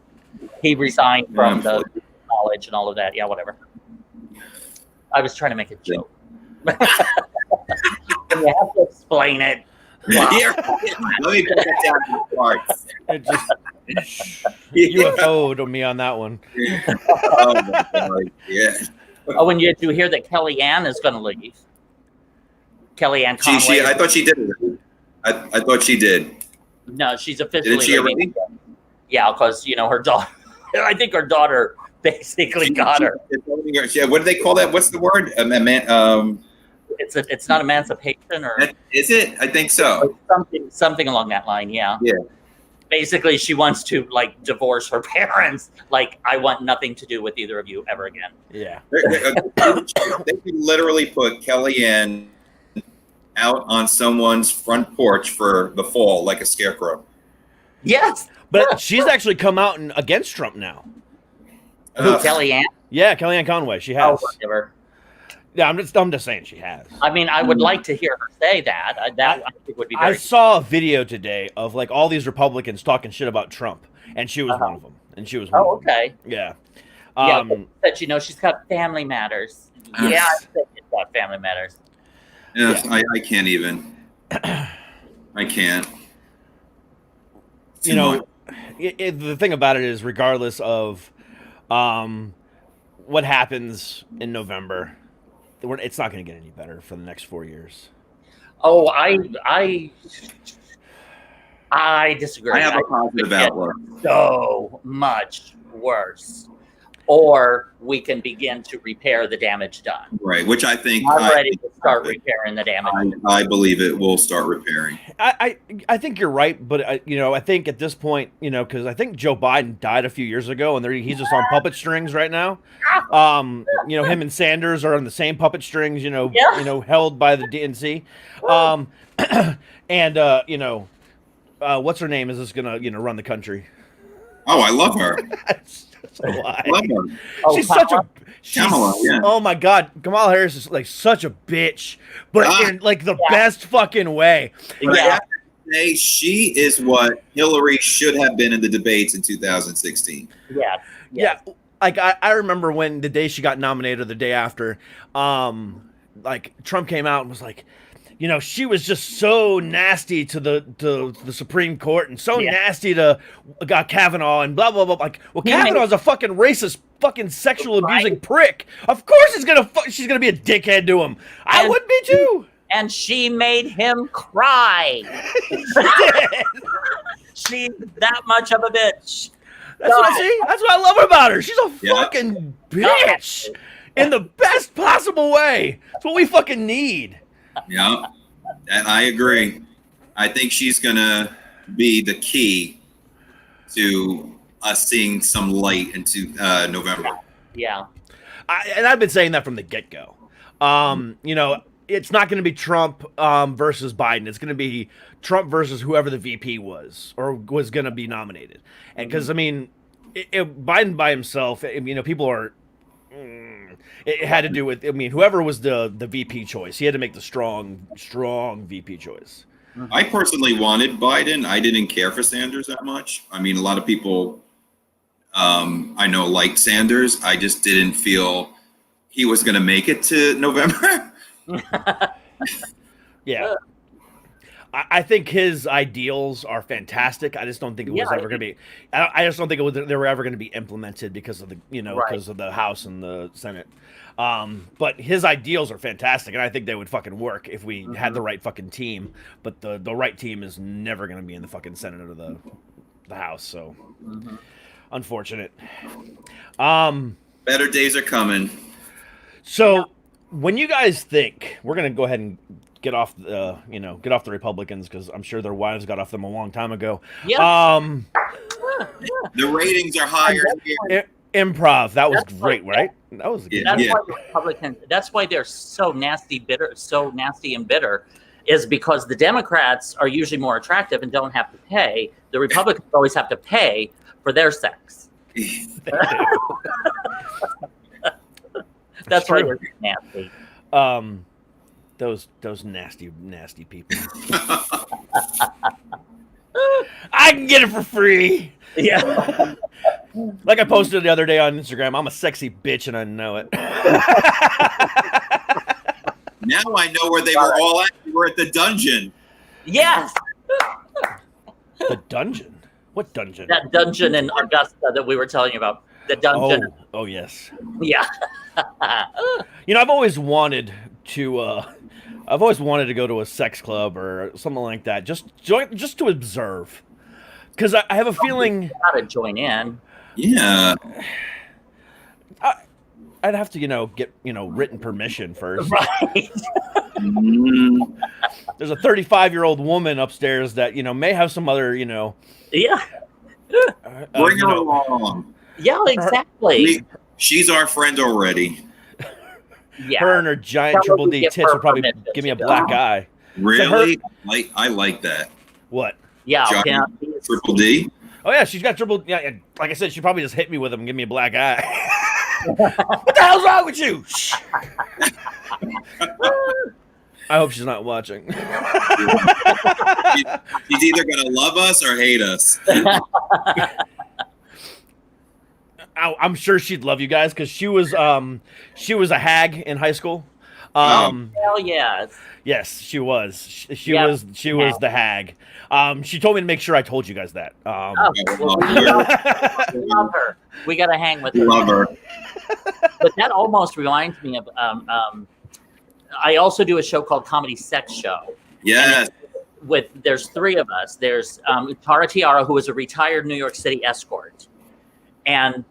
he resigned from the college and all of that. Yeah, whatever. I was trying to make a joke. You have to explain it. Wow. Here, let me put that down in the parts. It just UFO'd me on that one. Oh my God, yeah. Oh, and did you hear that Kellyanne is going to leave? Kellyanne Conway. I thought she did. I thought she did. No, she's officially Didn't she leaving. already? Yeah, because her daughter. I think her daughter basically got her. Yeah, what do they call that? What's the word? It's not emancipation or Is it? I think so. something along that line. Yeah. Yeah. Basically, she wants to divorce her parents. I want nothing to do with either of you ever again. Yeah. They could literally put Kellyanne out on someone's front porch for the fall like a scarecrow. Yes, But she's actually come out against Trump now. who Kellyanne? Yeah, Kellyanne Conway. She has. Oh, whatever. Yeah, I'm just saying she has. I mean, I would like to hear her say that. That I think would be. I Very saw a video today of all these Republicans talking shit about Trump, and she was one of them. And she was one Oh, of them. okay. Yeah. Yeah, but she's got family matters. Yeah, I think she's got family matters. Yeah. I can't even. I can't. You know, the thing about it is, regardless of what happens in November, it's not going to get any better for the next 4 years. Oh, I disagree. I have a positive outlook. So much worse. Or we can begin to repair the damage done. Right, which I think I'm ready to start repairing the damage. I believe it will start repairing. I think you're right, but I think at this point, because I think Joe Biden died a few years ago, and he's just on puppet strings right now. Him and Sanders are on the same puppet strings, held by the DNC. What's her name is just gonna run the country. Oh, I love her. I love her. She's Kamala, yeah. Oh my God, Kamala Harris is such a bitch, but in the best fucking way. But I have to say, she is what Hillary should have been in the debates in 2016. Yeah. I remember when the day she got nominated or the day after, Trump came out and was like, she was just so nasty to the Supreme Court and so nasty to Kavanaugh and blah blah blah. Kavanaugh's a fucking racist, fucking sexual abusing prick. Of course she's gonna be a dickhead to him. I would be too. And she made him cry. She's that much of a bitch. That's what I see. That's what I love about her. She's a fucking bitch in the best possible way. That's what we fucking need. Yeah, I agree. I think she's gonna be the key to us seeing some light into November. Yeah. And I've been saying that from the get-go. You know, it's not going to be Trump versus Biden. It's going to be Trump versus whoever the VP was or was going to be nominated. And because, I mean, Biden by himself, you know, people are... It had to do with, I mean, whoever was the VP choice, he had to make the strong VP choice. I personally wanted Biden. I didn't care for Sanders that much. I mean, a lot of people I know liked Sanders. I just didn't feel he was going to make it to November. Yeah. I think his ideals are fantastic. I just don't think it was ever going to be. I just don't think they were ever going to be implemented because of the because of the House and the Senate. But his ideals are fantastic, and I think they would fucking work if we had the right fucking team. But the right team is never going to be in the fucking Senate or the House. So unfortunate. Better days are coming. So when you guys think we're going to go ahead and get off the Republicans, because I'm sure their wives got off them a long time ago. Yeah. The ratings are higher here. Improv, that was great, right? That was good. That's why the Republicans. That's why they're so nasty and bitter, is because the Democrats are usually more attractive and don't have to pay. The Republicans always have to pay for their sex. That's why they're nasty. Those nasty people. I can get it for free. Yeah. Like I posted the other day on Instagram, I'm a sexy bitch and I know it. Now I know where they were all at. We were at the dungeon. Yes. The dungeon? What dungeon? That dungeon in Augusta that we were telling you about. The dungeon. Oh yes. Yeah. You know, I've always wanted to go to a sex club or something like that, just to observe, because I have a feeling. You gotta join in. Yeah. I'd have to, get written permission first. Right. There's a 35-year-old woman upstairs that may have some other Yeah. Bring her along. Yeah, exactly. She's our friend already. Yeah. Her and her giant triple D tits would probably give me a black eye. Really? I like that. What? Yeah. Giant triple D. Oh yeah, she's got triple. Yeah, like I said, she probably just hit me with them and give me a black eye. What the hell's wrong with you? I hope she's not watching. She's either gonna love us or hate us. I'm sure she'd love you guys because she was a hag in high school. Hell yes. Yes, she was. She was the hag. She told me to make sure I told you guys that. We love her. We got to hang with her. Love her. But that almost reminds me of. I also do a show called Comedy Sex Show. Yes. There's three of us. There's Tara Tiara, who is a retired New York City escort, and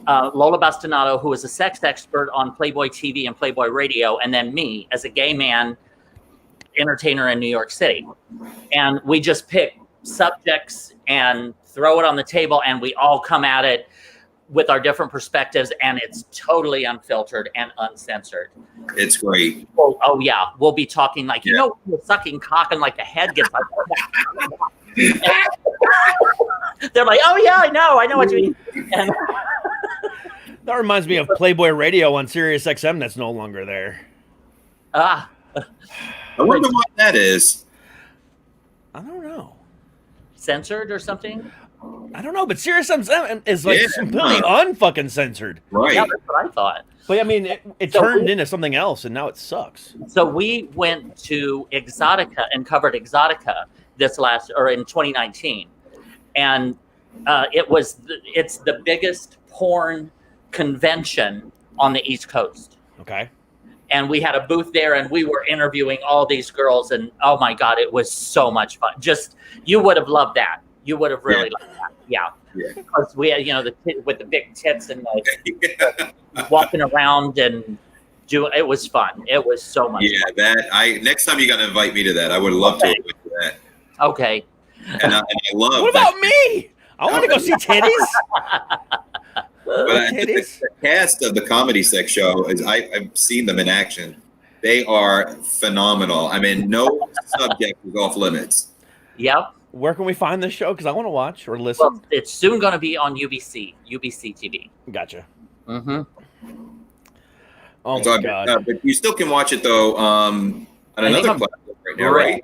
Lola Bastonado, who is a sex expert on Playboy TV and Playboy Radio, and then me as a gay man entertainer in New York City. And we just pick subjects and throw it on the table, and we all come at it with our different perspectives, and it's totally unfiltered and uncensored. It's great. Oh yeah, we'll be talking like, you're sucking cock and like the head gets like they're like, oh yeah, I know what you mean. And that reminds me of Playboy Radio on Sirius XM that's no longer there. I wonder what that is. I don't know. Censored or something? I don't know, but Sirius XM is like completely unfucking censored. Right. Yeah, that's what I thought. But I mean, it turned into something else, and now it sucks. So we went to Exotica and covered Exotica in 2019, and it's the biggest porn convention on the East Coast. Okay. And we had a booth there, and we were interviewing all these girls, and oh my God, it was so much fun. You would have loved that. You would have really loved that. Yeah. Because we had, with the big tits and like walking around and it was fun. It was so much fun. Next time you got to invite me to that. I would love to do that. Okay. And I love What about me? I want to go see titties. But Titties? the cast of the Comedy Sex show is I've seen them in action. They are phenomenal. I mean, no subject is off limits. Yep. Where can we find this show? Because I want to watch or listen. Well, it's soon going to be on UBC TV. Gotcha. Mm-hmm. Oh So my god! but you still can watch it though on another platform right now, right?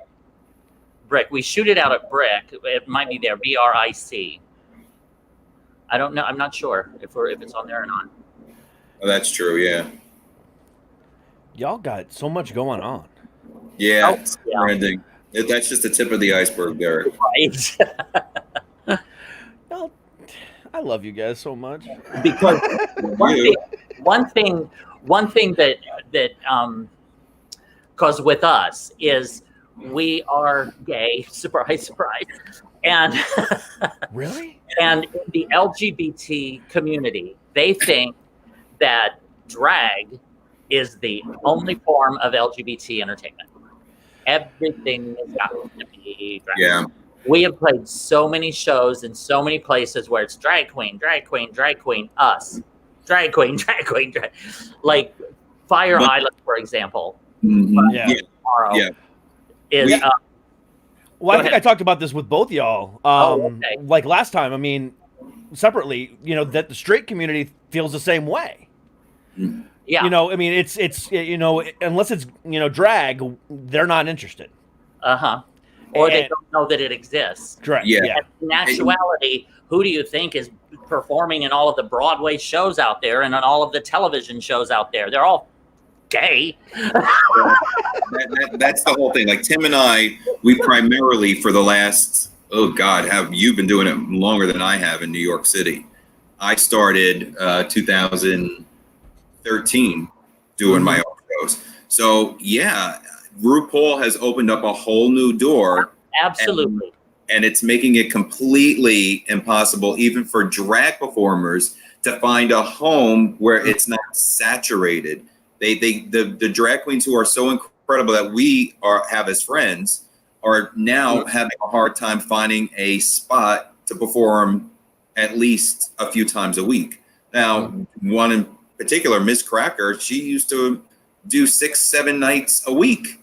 Brick. We shoot it out at Brick. It might be there. BRIC. I don't know. I'm not sure if it's on there or not. Oh, that's true. Yeah. Y'all got so much going on. Yeah. Oh, It's yeah. branding. That's just the tip of the iceberg, Derek. Right. Y'all, I love you guys so much. Because one thing that because with us is we are gay. Surprise, surprise. And Really? and in the LGBT community, they think that drag is the only form of LGBT entertainment. Everything has got to be drag. Yeah. We have played so many shows in so many places where it's drag queen, us, drag queen, like Fire Island, for example. Mhm. Yeah. Tomorrow Yeah. is Well, I Go think ahead. I talked about this with both y'all. Okay. Like last time. I mean, separately. That the straight community feels the same way. yeah, I mean, it's unless it's drag, they're not interested. or they and- don't know that it exists. Correct. Yeah. Yeah. In actuality, who do you think is performing in all of the Broadway shows out there and on all of the television shows out there? They're all gay. That's the whole thing. Like Tim and I, we primarily for the last, have you been doing it longer than I have in New York City? I started 2013 doing my own shows. So yeah, RuPaul has opened up a whole new door. Absolutely. And it's making it completely impossible, even for drag performers, to find a home where it's not saturated. The drag queens who are so incredible that we have as friends are now having a hard time finding a spot to perform at least a few times a week. Now, one in particular, Miss Cracker, she used to do 6-7 nights a week.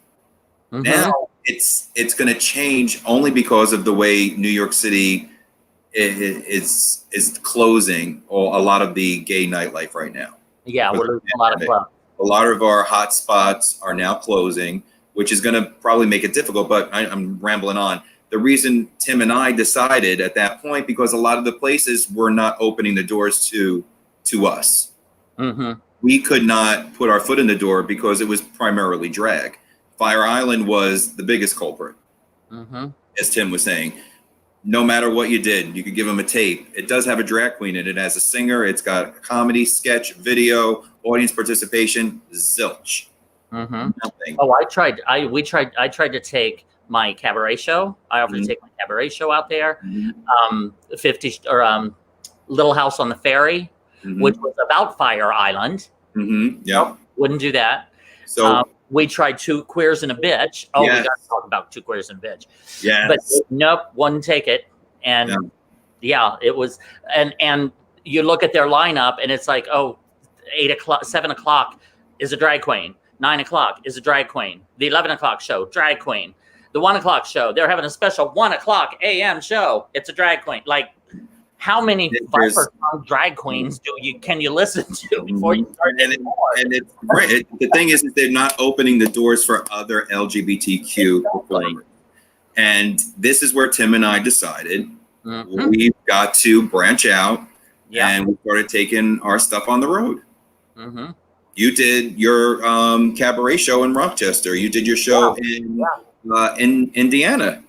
Mhm. Now it's going to change only because of the way New York City is closing a lot of the gay nightlife right now. Yeah, we're losing a lot of clubs. A lot of our hot spots are now closing, which is going to probably make it difficult, but I'm rambling on. The reason Tim and I decided at that point, because a lot of the places were not opening the doors to us. Mm-hmm. We could not put our foot in the door because it was primarily drag. Fire Island was the biggest culprit, Mm-hmm. as Tim was saying. No matter what you did, you could give them a tape. It does have a drag queen in it. It has a singer. It's got comedy, sketch, video, audience participation, zilch. Mm-hmm. Nothing. Oh, I tried to take my cabaret show. I offered to take my cabaret show out there. 50 or Little House on the Ferry, which was about Fire Island. Yeah. Wouldn't do that. So We tried Two Queers and a Bitch. Oh, Yes. we got to talk about Two Queers and a Bitch. yeah. But nope, wouldn't take it. And yeah, it was. And you look at their lineup, and it's like, 7 o'clock is a drag queen. 9 o'clock is a drag queen. The 11 o'clock show, drag queen. The 1 o'clock show, they're having a special 1 o'clock a.m. show. It's a drag queen. Like, how many Viper-song drag queens can you listen to before you start? And it's great. The thing is they're not opening the doors for other LGBTQ performers. And this is where Tim and I decided we've got to branch out, and we started taking our stuff on the road. Mm-hmm. You did your cabaret show in Rochester. You did your show in Indiana.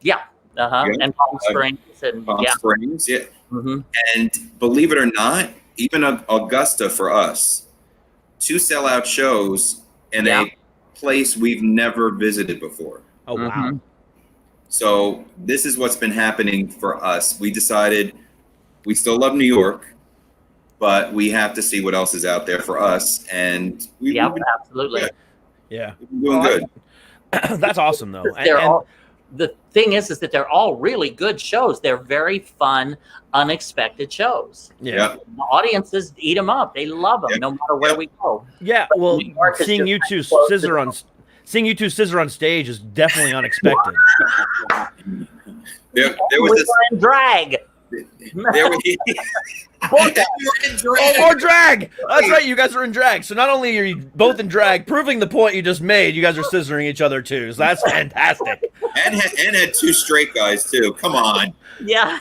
Yeah. And Palm Springs. And Palm Springs, yeah. Mm-hmm. And believe it or not, even Augusta for us, 2 sellout shows in a place we've never visited before. Oh wow! So this is what's been happening for us. We decided we still love New York, but we have to see what else is out there for us. And we've been, absolutely. Yeah, we've been doing good. that's awesome though. They're all the thing is that they're all really good shows. They're very fun, unexpected shows. Yeah. The audiences eat them up. They love them, no matter where we go. Yeah. But Well, New York is seeing just you kind two of close to scissor on seeing you two scissor on stage is definitely unexpected. There We was this. were in drag. There was, you were in Oh, drag. more drag! That's right, you guys are in drag. So not only are you both in drag, proving the point you just made, you guys are scissoring each other too. So that's fantastic. And had two straight guys too. Come on. Yeah.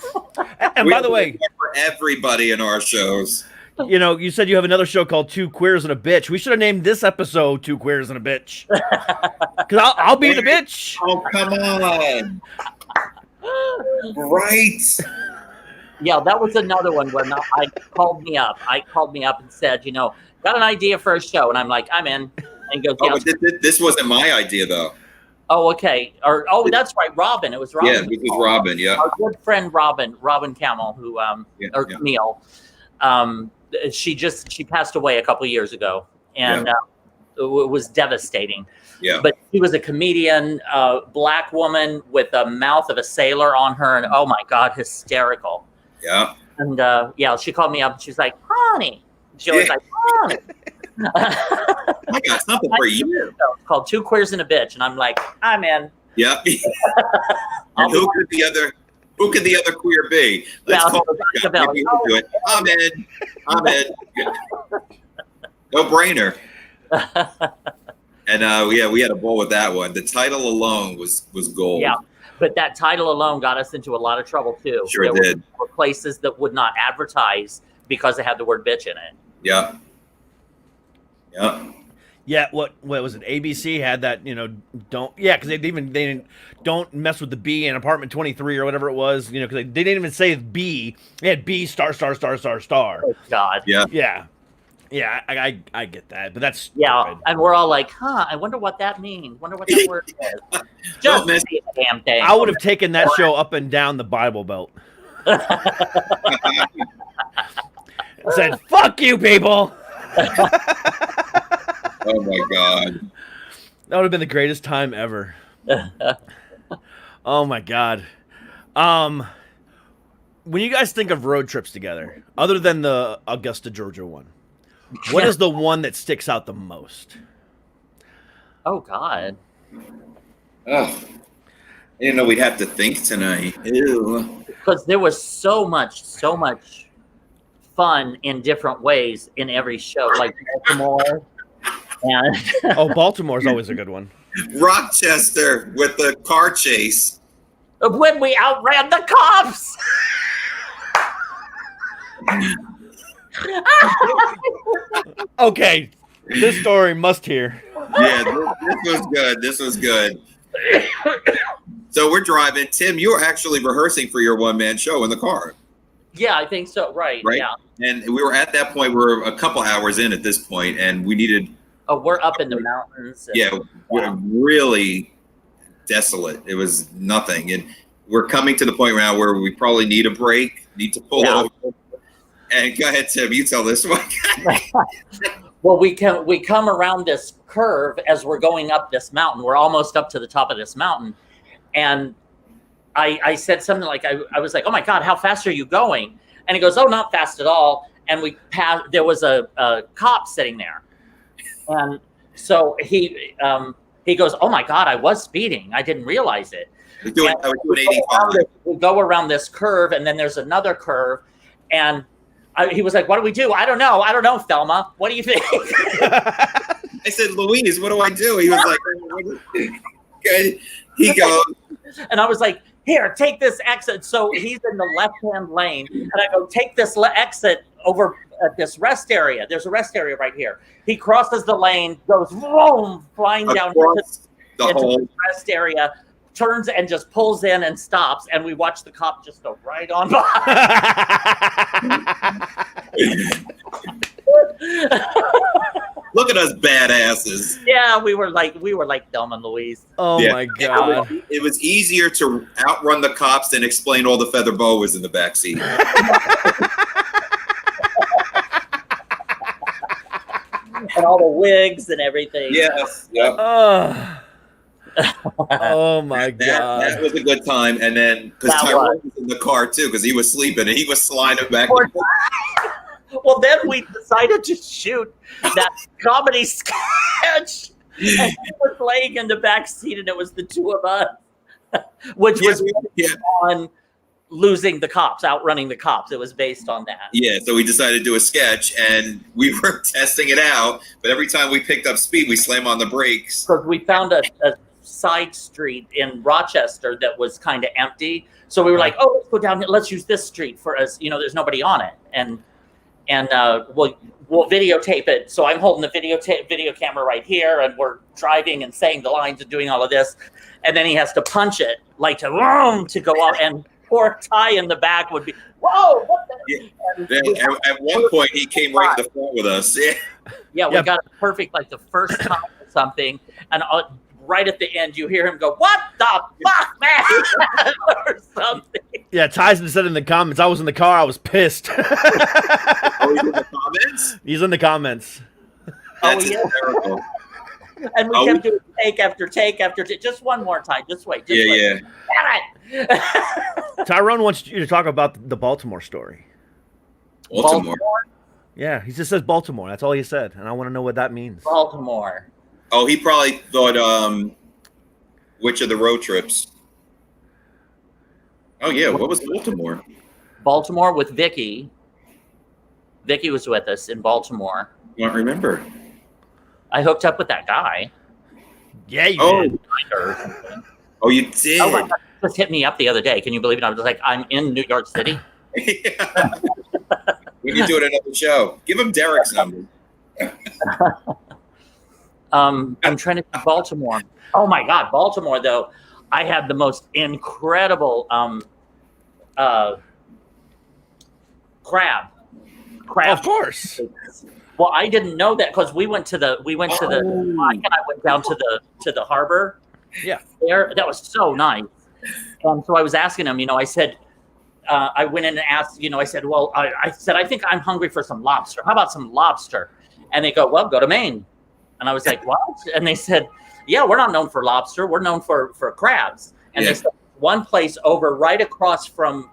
And by the way, for everybody in our shows. you know, you said you have another show called Two Queers and a Bitch. We should have named this episode Two Queers and a Bitch. Because I'll be the bitch. Oh, come on. Right. Yeah, that was another one where Ike called me up. Ike called me up and said, you know, got an idea for a show. And I'm like, I'm in. And he goes, yeah. Oh, but this wasn't my idea, though. Oh, okay. That's right. Robin. It was Robin. Yeah, this was Robin. Yeah. Our good friend Robin Camel, who Camille. She passed away a couple of years ago, and it was devastating. Yeah. But she was a comedian, black woman with a mouth of a sailor on her, and oh my God, hysterical. Yeah. And she called me up. And she's like, "Honey," she was like, "Honey." I got something for you. It's called Two Queers and a Bitch, and I'm like, I'm in. Yeah. And who could the other queer be? Let's call Ike it. Avelli. Maybe we'll do it. I'm in. No brainer. And we had a ball with that one. The title alone was gold. Yeah, but that title alone got us into a lot of trouble too. Sure there did. were places that would not advertise because they had the word bitch in it. Yeah. Yeah. Yeah, what was it? ABC had that, you know, because they don't mess with the B in Apartment 23 or whatever it was, you know, because they didn't even say B. They had B star. Oh, God. Yeah. Yeah. Yeah, I get that, but that's stupid. Yeah, and we're all like, I wonder what that means. Wonder what that word is. Just miss say the damn thing. I would have taken that show up and down the Bible Belt. Said, fuck you, people! Oh, my God. That would have been the greatest time ever. Oh, my God. When you guys think of road trips together, other than the Augusta, Georgia one, what is the one that sticks out the most? Oh, God. Oh, I didn't know we'd have to think tonight. Ew. Because there was so much fun in different ways in every show, like Baltimore. And Oh, Baltimore's always a good one. Rochester with the car chase. when we outran the cops. Okay, this story must hear. Yeah, this was good. So we're driving. Tim, you were actually rehearsing for your one-man show in the car. Yeah, I think so. Right. Yeah. And we were at that point. We were a couple hours in at this point, and we needed. Oh, we're up in the mountains. We're really desolate. It was nothing, and we're coming to the point now where we probably need a break, need to pull over. And go ahead, Tim. You tell this one. Well, we come around this curve as we're going up this mountain. We're almost up to the top of this mountain, and I said something like, I was like, "Oh my God, how fast are you going?" And he goes, "Oh, not fast at all." And we passed. There was a cop sitting there, and so he goes, "Oh my God, I was speeding. I didn't realize it." I was doing 85. We go around this curve, and then there's another curve, and he was like, "What do we do?" I don't know, Thelma. What do you think? I said, "Louise, what do I do?" He was like, "Okay." He goes, and I was like, "Here, take this exit." So he's in the left-hand lane, and I go, "Take this exit over at this rest area. There's a rest area right here." He crosses the lane, goes boom, flying down into the rest area, turns and just pulls in and stops, and we watch the cop just go right on by. Look at us badasses. Yeah, we were like Thelma and Louise. Oh my God. It was easier to outrun the cops than explain all the feather boas in the backseat. And all the wigs and everything. Yes. Yep. Oh my That god. was a good time. And then, because That Tyrone was in the car too, because he was sleeping and he was sliding back. Poor Well, then we decided to shoot that comedy sketch. And he was laying in the back seat, and it was the two of us, which was on losing the cops, outrunning the cops. It was based on that. Yeah, so we decided to do a sketch, and we were testing it out. But every time we picked up speed, we slam on the brakes. Because we found a side street in Rochester that was kind of empty. So we were like, oh, let's go down here. Let's use this street for us. There's nobody on it. And we'll videotape it. So I'm holding the video camera right here, and we're driving and saying the lines and doing all of this. And then he has to punch it, like to go out. And poor Ty in the back would be, whoa, what the? Yeah. At one point, he came right to the front with us. Yeah, we got it perfect, like the first time or something. And right at the end, you hear him go, what the fuck, man? Or something. Yeah, Tyson said in the comments, I was in the car, I was pissed. Oh, he's in the comments? He's in the comments. That's hysterical. And we kept doing take after take after take. Just one more time. Just wait. Just wait. Damn it. Tyrone wants you to talk about the Baltimore story. Baltimore? Yeah, he just says Baltimore. That's all he said. And I want to know what that means. Baltimore. Oh, he probably thought, which of the road trips? Oh, yeah. What was Baltimore? Baltimore with Vicky. Vicky was with us in Baltimore. I don't remember. I hooked up with that guy. Yeah, you did. Oh, you did? Oh, my God. He just hit me up the other day. Can you believe it? I was like, I'm in New York City. We can do it another show. Give him Derek's number. I'm trying to think Baltimore. Oh my God, Baltimore though. I had the most incredible crab. Of course. Well, I didn't know that because we went to the Mike and I went down to the harbor. Yeah. There, that was so nice. So I was asking him, I said, I went in and asked, I said, well, I said, I think I'm hungry for some lobster. How about some lobster? And they go, well, go to Maine. And I was like, what? And they said, yeah, we're not known for lobster. We're known for crabs. And they said, one place over right across from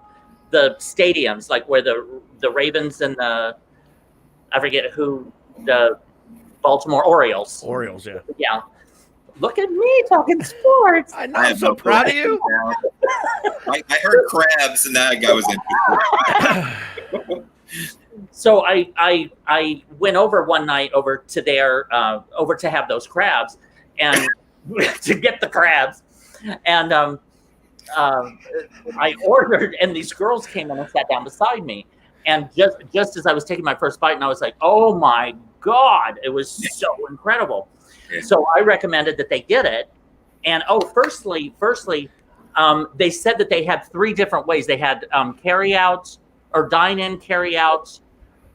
the stadiums, like where the Ravens and I forget who, the Baltimore Orioles. Orioles, yeah. Yeah. Look at me talking sports. I know, I'm so proud of you. I heard crabs, and that guy was into So I went over one night over to have those crabs and to get the crabs. And I ordered, and these girls came in and sat down beside me. And just as I was taking my first bite, and I was like, oh my God, it was so incredible. Yeah. So I recommended that they get it. And firstly, they said that they had 3 different ways. They had carry out or dine-in, carry out,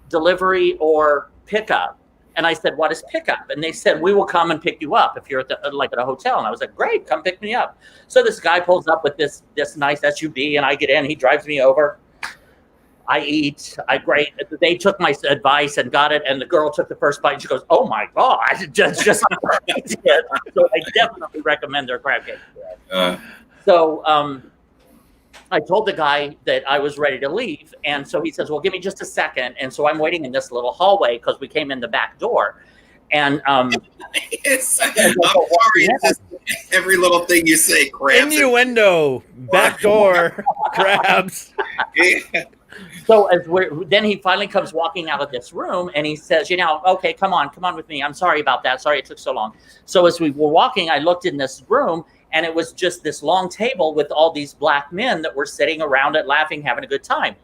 delivery, or pickup. And I said, what is pickup? And they said, we will come and pick you up if you're at a hotel. And I was like, great, come pick me up. So this guy pulls up with this nice SUV, and I get in, he drives me over. I eat. They took my advice and got it. And the girl took the first bite and she goes, oh my God, just like I did. So I definitely recommend their crab cake. So I told the guy that I was ready to leave. And so he says, well, give me just a second. And so I'm waiting in this little hallway because we came in the back door. And I'm sorry, every little thing you say, crabs. Innuendo, back door, crabs. Yeah. So then he finally comes walking out of this room and he says, okay, come on with me. I'm sorry about that. Sorry it took so long. So as we were walking, I looked in this room and it was just this long table with all these black men that were sitting around it, laughing, having a good time.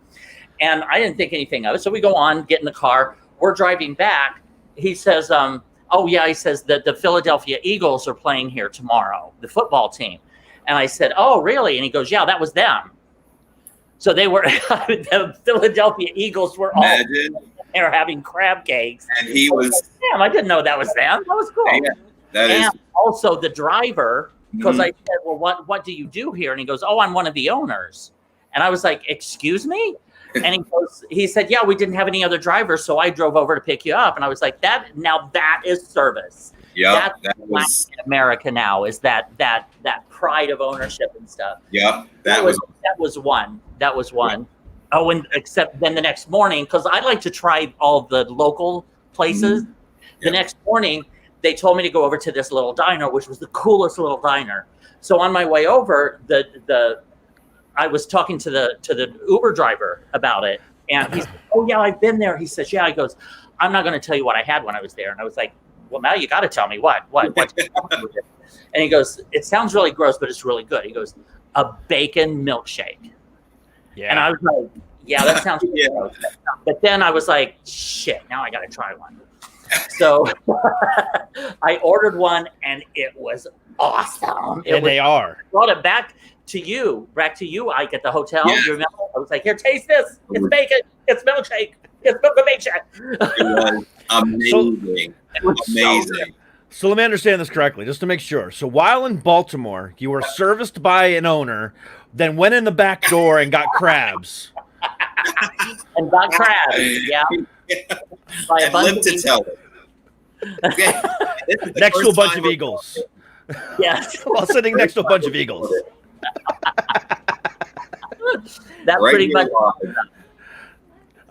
And I didn't think anything of it. So we go on, get in the car. We're driving back. He says, he says that the Philadelphia Eagles are playing here tomorrow, the football team. And I said, oh, really? And he goes, yeah, that was them. So they were, the Philadelphia Eagles were all there having crab cakes. And he was, damn, I didn't know that was them. That was cool. Yeah, and also the driver, because I said, well, what do you do here? And he goes, oh, I'm one of the owners. And I was like, excuse me? And he said, yeah, we didn't have any other drivers, so I drove over to pick you up. And I was like, that is service. Yeah, That's that was. in America now, is that pride of ownership and stuff. Yeah, That was one. That was one. Oh, and except then the next morning, because I like to try all the local places. Mhm. The Yep. next morning, they told me to go over to this little diner, which was the coolest little diner. So on my way over, I was talking to the Uber driver about it, and he said, "Oh yeah, I've been there." He says, "Yeah." He goes, "I'm not going to tell you what I had when I was there." And I was like, "Well, now you got to tell me what." And he goes, "It sounds really gross, but it's really good." He goes, "A bacon milkshake." Yeah. And I was like, "Yeah, that sounds Yeah. gross." But then I was like, "Shit, now I got to try one." So I ordered one, and it was awesome. And they are. Brought it back to you, Ike, at the hotel. Yeah. You remember? I was like, "Here, taste this. It's bacon. It's milkshake. It's milkshake." It was amazing. It was so Amazing. good. So let me understand this correctly, just to make sure. So while in Baltimore, you were serviced by an owner, then went in the back door and got crabs. And got crabs. Yeah. By a And bunch live of to people. tell it. Okay. This is the Next to a first bunch time of we're- eagles. Yes. While sitting next to a bunch of eagles. That Right pretty here much.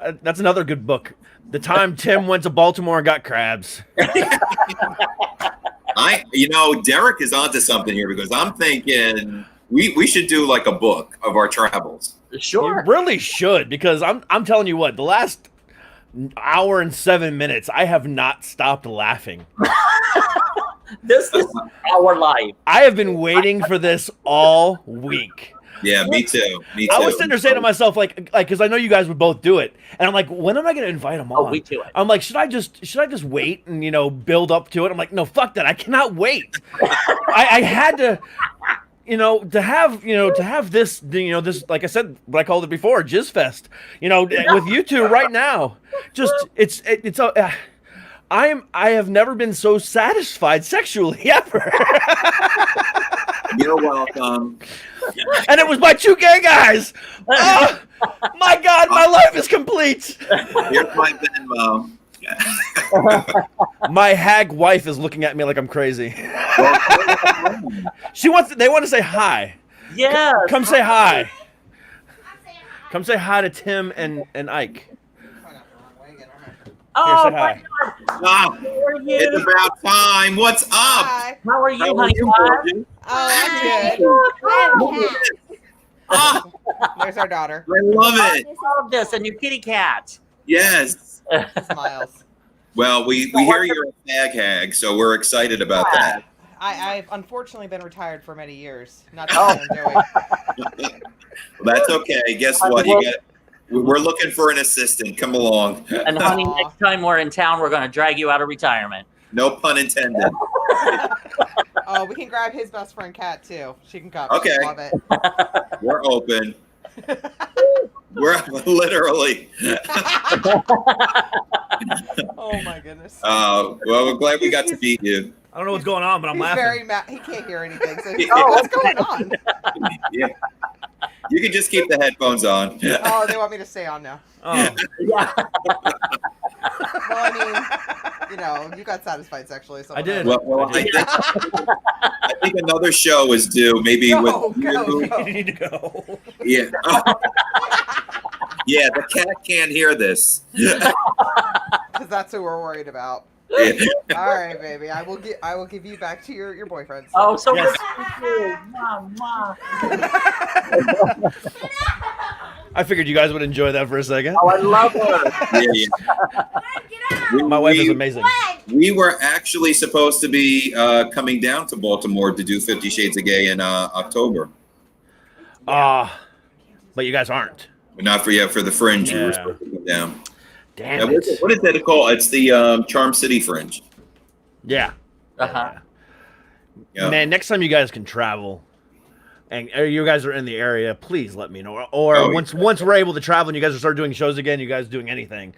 live. That's another good book. The time Tim went to Baltimore and got crabs. Derek is onto something here because I'm thinking we should do like a book of our travels. Sure. You really should, because I'm telling you what, the last hour and 7 minutes, I have not stopped laughing. This is our life. I have been waiting for this all week. Yeah, me too. Me too. I was sitting there saying to myself, like, because I know you guys would both do it, and I'm like, when am I going to invite them on? Oh, we do it. I'm like, should I just wait and build up to it? I'm like, no, fuck that, I cannot wait. I had to, to have this, this, like I said, what I called it before, Jizz Fest, with you two right now. Just I have never been so satisfied sexually ever. You're welcome. And it was by two gay guys. Oh, my God, my life is complete. Here's my Venmo. My hag wife is looking at me like I'm crazy. They want to say hi. Yeah. Come say hi. Come say hi to Tim and Ike. Oh, Say hi. my God. Ah, How are you? it's about time. What's up? Hi. How are you, How are honey? you, gorgeous? Oh, I'm good. Ah, There's our daughter. I love it. I love this, and your kitty cat. Yes. Smiles. Well, we hear you're a fag hag, so we're excited about that. I've unfortunately been retired for many years. Not that I'm doing. Well, that's okay. Guess what? We're looking for an assistant. Come along. And honey, Aw. next time we're in town, we're going to drag you out of retirement. No pun intended. Oh, we can grab his best friend Kat too. She can come. Okay. She'll love it. We're open. We're literally. Oh my goodness. Well, we're glad we got to meet you. I don't know what's going on, but I'm He's laughing. very mad. He can't hear anything. So he's like, what's going on? Yeah. You can just keep the headphones on. Oh, they want me to stay on now. Oh. Yeah. Well, I mean, you got satisfied sexually. So I did. Well, I think another show is due. Maybe Go, with go, you. go. You need to go. Yeah. Yeah, the cat can't hear this. Because that's who we're worried about. Yeah. All right, baby. I will give you back to your boyfriend. Oh, so Yes. I figured you guys would enjoy that for a second. Oh, I love her. Yeah. My wife is amazing. We were actually supposed to be coming down to Baltimore to do 50 Shades of Gay in October. But you guys aren't. But not for the Fringe. We Yeah. were supposed to come down. Damn Yeah, it. what is that called? It's the Charm City Fringe. Yeah. Uh-huh. Yeah. Man, next time you guys can travel and you guys are in the area, please let me know. Or Oh, once we're able to travel and you guys will start doing shows again, you guys doing anything,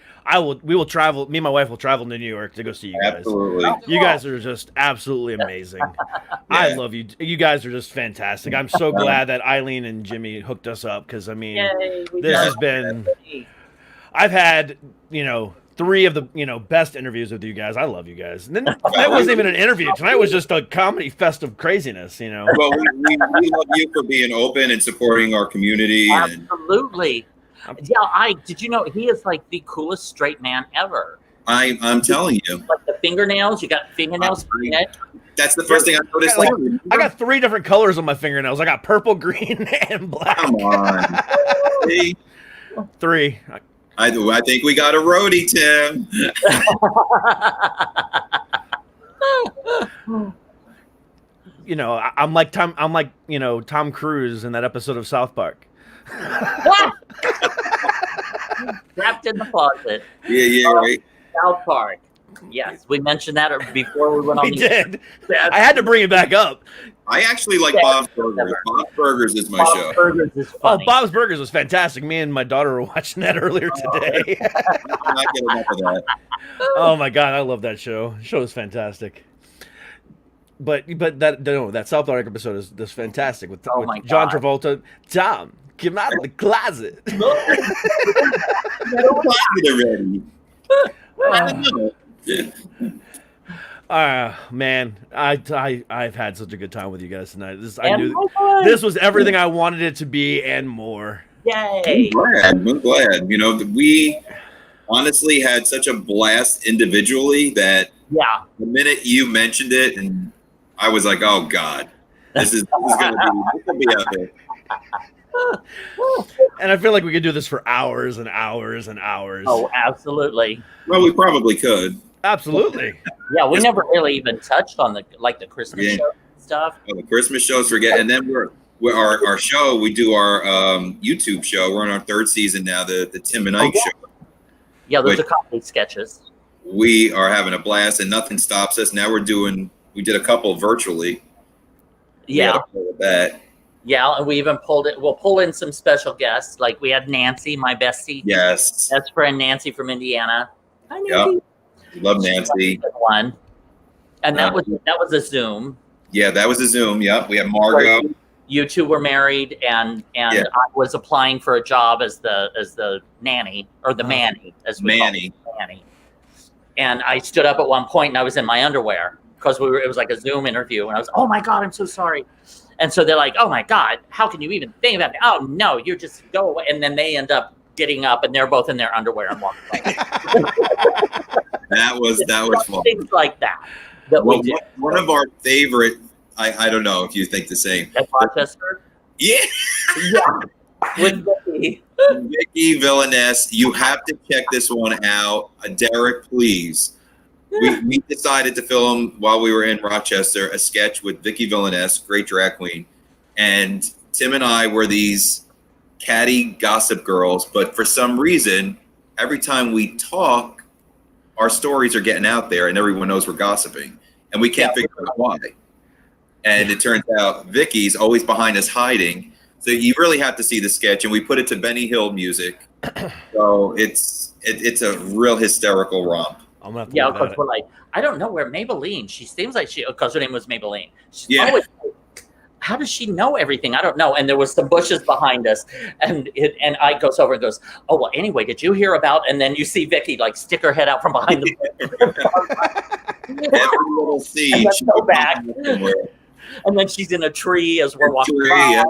we will travel. Me and my wife will travel to New York to go see you guys. Absolutely. You guys are just absolutely amazing. I love you. You guys are just fantastic. I'm so glad that Eileen and Jimmy hooked us up because, I mean, Yay, we this got has been... it. I've had, 3 of the best interviews with you guys. I love you guys. And then that wasn't even an interview. Tonight was just a comedy fest of craziness. Well, we love you for being open and supporting our community. Absolutely. Yeah, did you know he is like the coolest straight man ever? I'm telling you. Like the fingernails, you got fingernails. That's the first thing I noticed. I got 3 different colors on my fingernails. I got purple, green, and black. Come on. See? 3. I think we got a roadie, Tim. I'm like Tom Cruise in that episode of South Park. Trapped in the closet. Yeah, right. South Park. Yes, we mentioned that before we went on. We did. I had to bring it back up. I actually like Bob's Burgers. Bob's Burgers is my show. Burgers is funny. Oh, Bob's Burgers was fantastic. Me and my daughter were watching that earlier today. I'm not getting enough of that. Oh my god, I love that show. The show is fantastic. But that South Park episode is fantastic with John Travolta. Tom, come out of the closet. Already. Man, I've had such a good time with you guys tonight. I knew this was everything I wanted it to be and more. Yay! I'm glad. We honestly had such a blast individually that the minute you mentioned it, and I was like, oh god, this is gonna be epic. And I feel like we could do this for hours and hours and hours. Oh, absolutely. Well, we probably could. Absolutely. Yeah, we never really even touched on the Christmas show stuff. Oh, the Christmas shows, and then we're our show. We do our YouTube show. We're on our 3rd season now. The Tim and Ike show. Yeah, those are comedy sketches. We are having a blast, and nothing stops us. Now we did a couple virtually. Yeah. That. Yeah, and we even we'll pull in some special guests. Like we had Nancy, my bestie. Yes. Best friend Nancy from Indiana. Hi, Nancy. Yep. Love Nancy. One. And that was a Zoom. Yeah, that was a Zoom. Yep. We had Margot. You two were married, and I was applying for a job as the nanny or the Manny, as we call it, Manny. And I stood up at one point, and I was in my underwear because it was like a Zoom interview, and I was, oh my god, I'm so sorry. And so they're like, oh my god, how can you even think about it? Oh no, you just go away. And then they end up getting up, and they're both in their underwear and walking away. That was fun. Things like that. We did. One of our favorite. I don't know if you think the same. At Rochester. Yeah. With Vicky. Vicky Villainess, you have to check this one out. Derek, please. We decided to film while we were in Rochester a sketch with Vicky Villainess, great drag queen, and Tim and I were these catty gossip girls. But for some reason, every time we talk, our stories are getting out there, and everyone knows we're gossiping, and we can't figure out why. And it turns out Vicky's always behind us hiding. So you really have to see the sketch, and we put it to Benny Hill music. So it's a real hysterical romp. I'm gonna have to because we're like, I don't know where Maybelline. She seems like because her name was Maybelline. She's always like, how does she know everything? I don't know. And there was some bushes behind us, and Ike goes over and goes, oh well. Anyway, did you hear about? And then you see Vicky like stick her head out from behind the bush. Every little seed. And then go back. And then she's in a tree as we're walking by.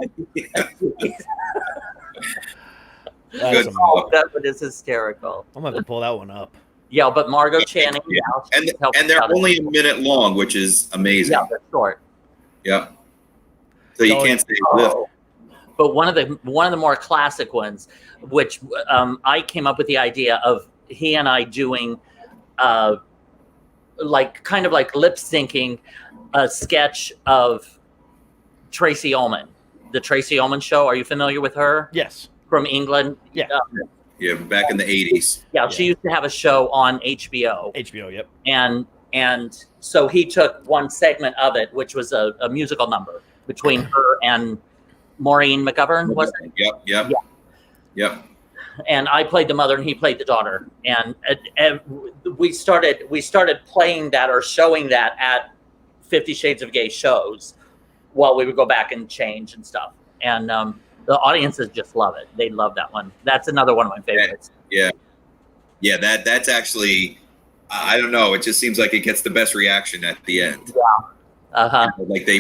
That one is hysterical. I'm gonna have to pull that one up. Yeah, but Margot Channing. And they're only a minute long, which is amazing. Yeah, they're short. Yeah. So you can't stay lift. But one of the more classic ones, which I came up with the idea of he and I doing, kind of like lip syncing a sketch of Tracy Ullman, the Tracy Ullman Show. Are you familiar with her? Yes. From England. Yeah. Yeah, back in the 80s. Yeah, she used to have a show on HBO. HBO, yep. And so he took one segment of it, which was a musical number between her and Maureen McGovern, was it? Yep. And I played the mother, and he played the daughter. And we started playing that or showing that at 50 Shades of Gay shows while we would go back and change and stuff. And the audiences just love it. They love that one. That's another one of my favorites. Yeah. Yeah, that's actually, I don't know. It just seems like it gets the best reaction at the end. Like they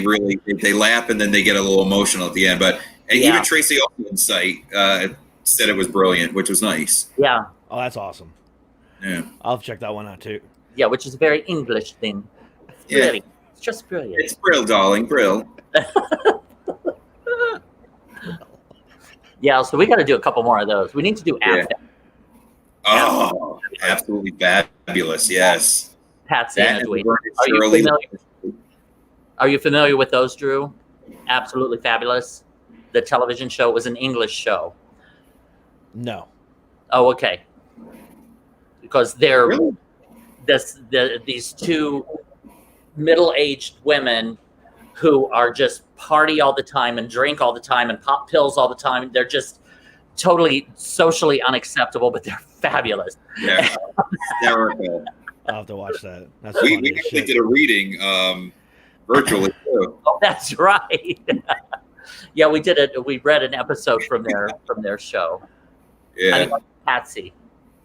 laugh and then they get a little emotional at the end. But even Tracy Ullman's site said it was brilliant, which was nice. Yeah. Oh, that's awesome. Yeah. I'll check that one out too. Yeah, which is a very English thing. It's brilliant. It's just brilliant. It's brill, darling, brill. Yeah, so we got to do a couple more of those. We need to do After. Oh, absolutely fabulous! Yes. Patsy and Edwina. Are you familiar with those, Drew? Absolutely fabulous. The television show was an English show. No. Oh, okay. Because they're these two middle-aged women who are just party all the time and drink all the time and pop pills all the time. They're just totally socially unacceptable, but they're fabulous. Yeah, hysterical. I'll have to watch that. That's we actually did a reading virtually too. Oh, that's right. Yeah, we did it. We read an episode from their show. Yeah. Patsy.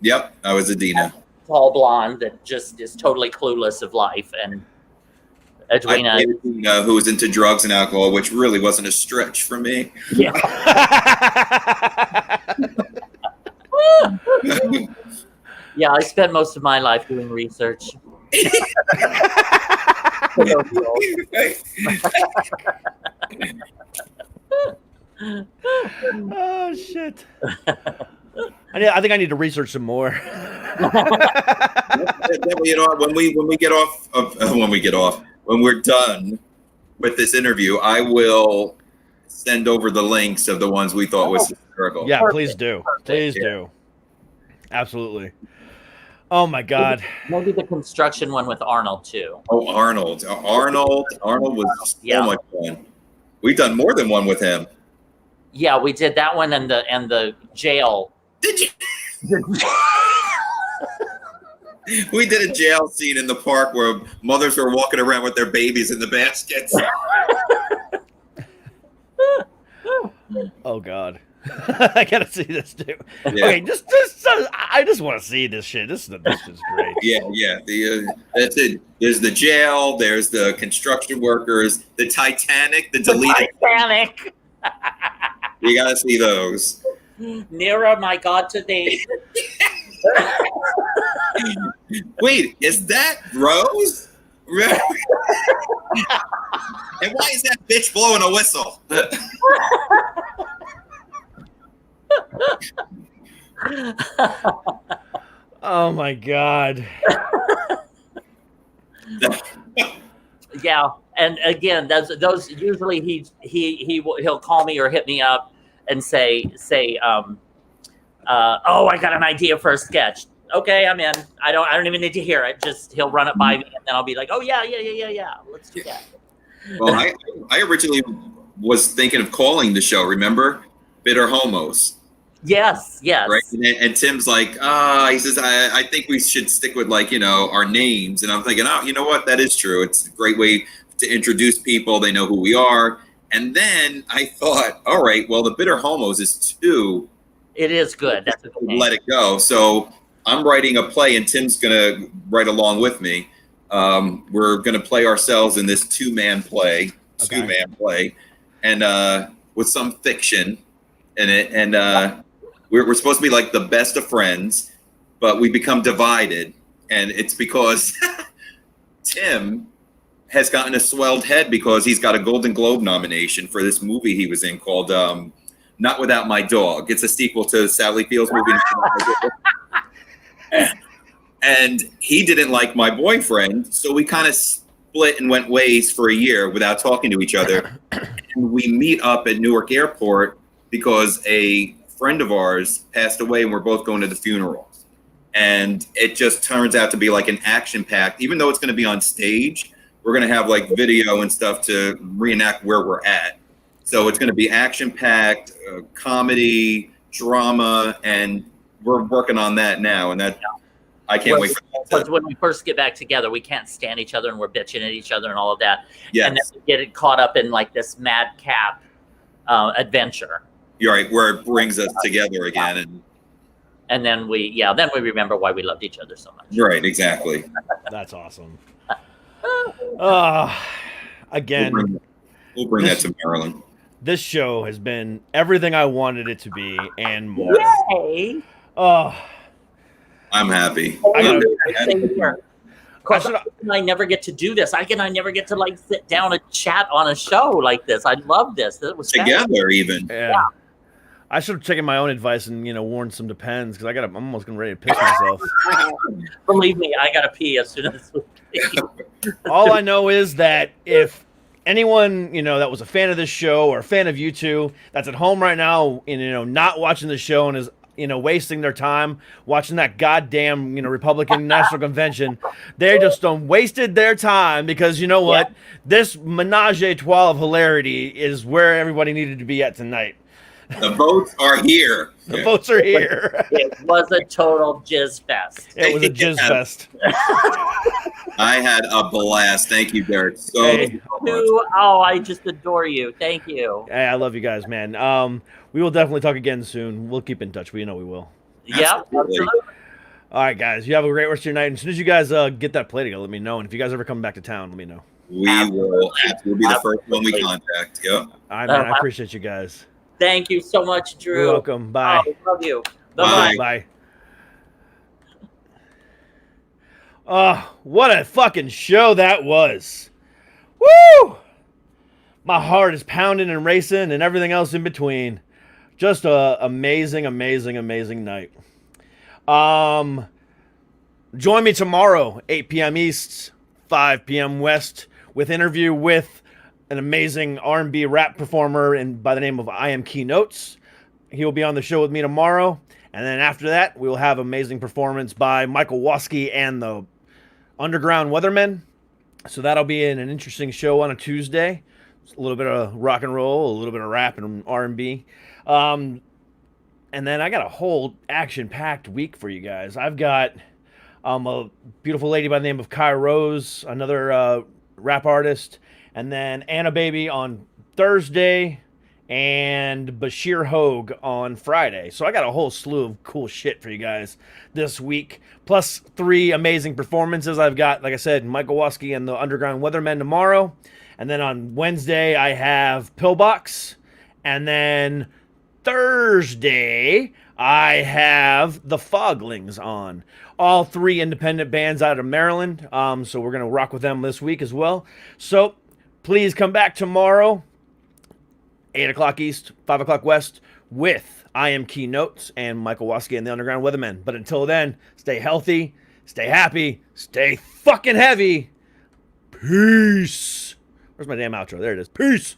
Yep, I was Adina. Tall blonde that just is totally clueless of life, and Edwina, who was into drugs and alcohol, which really wasn't a stretch for me. Yeah. Yeah, I spent most of my life doing research. Oh shit! I think I need to research some more. When we're done with this interview, I will send over the links of the ones we thought was hysterical. Yeah, please do. Please do. Absolutely. Oh my God. Maybe the construction one with Arnold too. Oh, Arnold was so much fun. We've done more than one with him. Yeah, we did that one and the jail. Did you? We did a jail scene in the park where mothers were walking around with their babies in the baskets. Oh God. I gotta see this too. Yeah. Okay, I just want to see this shit. This is great. Yeah. That's it. There's the jail. There's the construction workers. The Titanic. The deleted. Titanic. You gotta see those. Nearer, my God, to thee. Wait, is that Rose? And why is that bitch blowing a whistle? Oh my God. Yeah, and again, those usually he'll call me or hit me up and say, oh, I got an idea for a sketch. Okay, I'm in. I don't even need to hear it. Just he'll run it by me, and then I'll be like, oh yeah. Let's do that. Well, I originally was thinking of calling the show. Remember, Bitter Homos. Yes. Right, and Tim's like, he says, I think we should stick with our names. And I'm thinking, oh, you know what? That is true. It's a great way to introduce people. They know who we are. And then I thought, all right, well, the Bitter Homos is too. It is good. That's a good name. Let it go. So I'm writing a play, and Tim's gonna write along with me. We're gonna play ourselves in this two-man play, and with some fiction in it. And we're supposed to be like the best of friends, but we become divided, and it's because Tim has gotten a swelled head because he's got a Golden Globe nomination for this movie he was in called Not Without My Dog. It's a sequel to Sally Field's movie. And he didn't like my boyfriend, so we kind of split and went ways for a year without talking to each other. And we meet up at Newark Airport because a friend of ours passed away, and we're both going to the funeral. And it just turns out to be like an action-packed, even though it's going to be on stage, we're going to have like video and stuff to reenact where we're at. So it's going to be action-packed, comedy, drama, and we're working on that now. And that I can't wait for that. Because when we first get back together, we can't stand each other, and we're bitching at each other and all of that. Yes. And then we get caught up in like this madcap adventure. You're right, where it brings us together again. And And then then we remember why we loved each other so much. Right, exactly. That's awesome. Again, we'll bring that to Maryland. This show has been everything I wanted it to be and more. Yay! Oh, I'm happy. I never get to do this. I never get to like sit down and chat on a show like this. I love this. It was together even. Yeah. I should have taken my own advice and worn some Depends because I'm almost ready to piss myself. Believe me, I gotta pee as soon as we pee. All I know is that if anyone that was a fan of this show or a fan of you two that's at home right now and not watching the show and is wasting their time watching that goddamn Republican National Convention, they just wasted their time because you know what? This menage a trois of hilarity is where everybody needed to be at tonight. The votes are here. The votes are here. It was a total jizz fest. It was a jizz fest. I had a blast. Thank you, Derek. I just adore you. Thank you. Hey, I love you guys, man. We will definitely talk again soon. We'll keep in touch. We we will. Yeah, absolutely. All right, guys. You have a great rest of your night. And as soon as you guys get that play together, let me know. And if you guys ever come back to town, let me know. We will. We'll be the first one we contact. Yep. All right, man. I appreciate you guys. Thank you so much, Drew. You're welcome. Bye. Love you. Bye. Bye. What a fucking show that was. Woo! My heart is pounding and racing and everything else in between. Just a amazing, amazing, amazing night. Join me tomorrow, 8 p.m. East, 5 p.m. West, with interview with an amazing R&B rap performer by the name of I Am Keynotes. He will be on the show with me tomorrow. And then after that, we will have amazing performance by Michael Waske and the Underground Weathermen. So that'll be an interesting show on a Tuesday. It's a little bit of rock and roll, a little bit of rap and R&B. And then I got a whole action-packed week for you guys. I've got a beautiful lady by the name of Kai Rose, another rap artist. And then Anna Baby on Thursday and Bashir Hogue on Friday. So I got a whole slew of cool shit for you guys this week. Plus 3 amazing performances. I've got, like I said, Michael Waske and the Underground Weathermen tomorrow. And then on Wednesday, I have Pillbox. And then Thursday, I have the Foglings on. All 3 independent bands out of Maryland. So we're going to rock with them this week as well. So please come back tomorrow, 8 o'clock East, 5 o'clock West, with I Am Keynotes and Michael Waske and the Underground Weathermen. But until then, stay healthy, stay happy, stay fucking heavy. Peace. Where's my damn outro? There it is. Peace.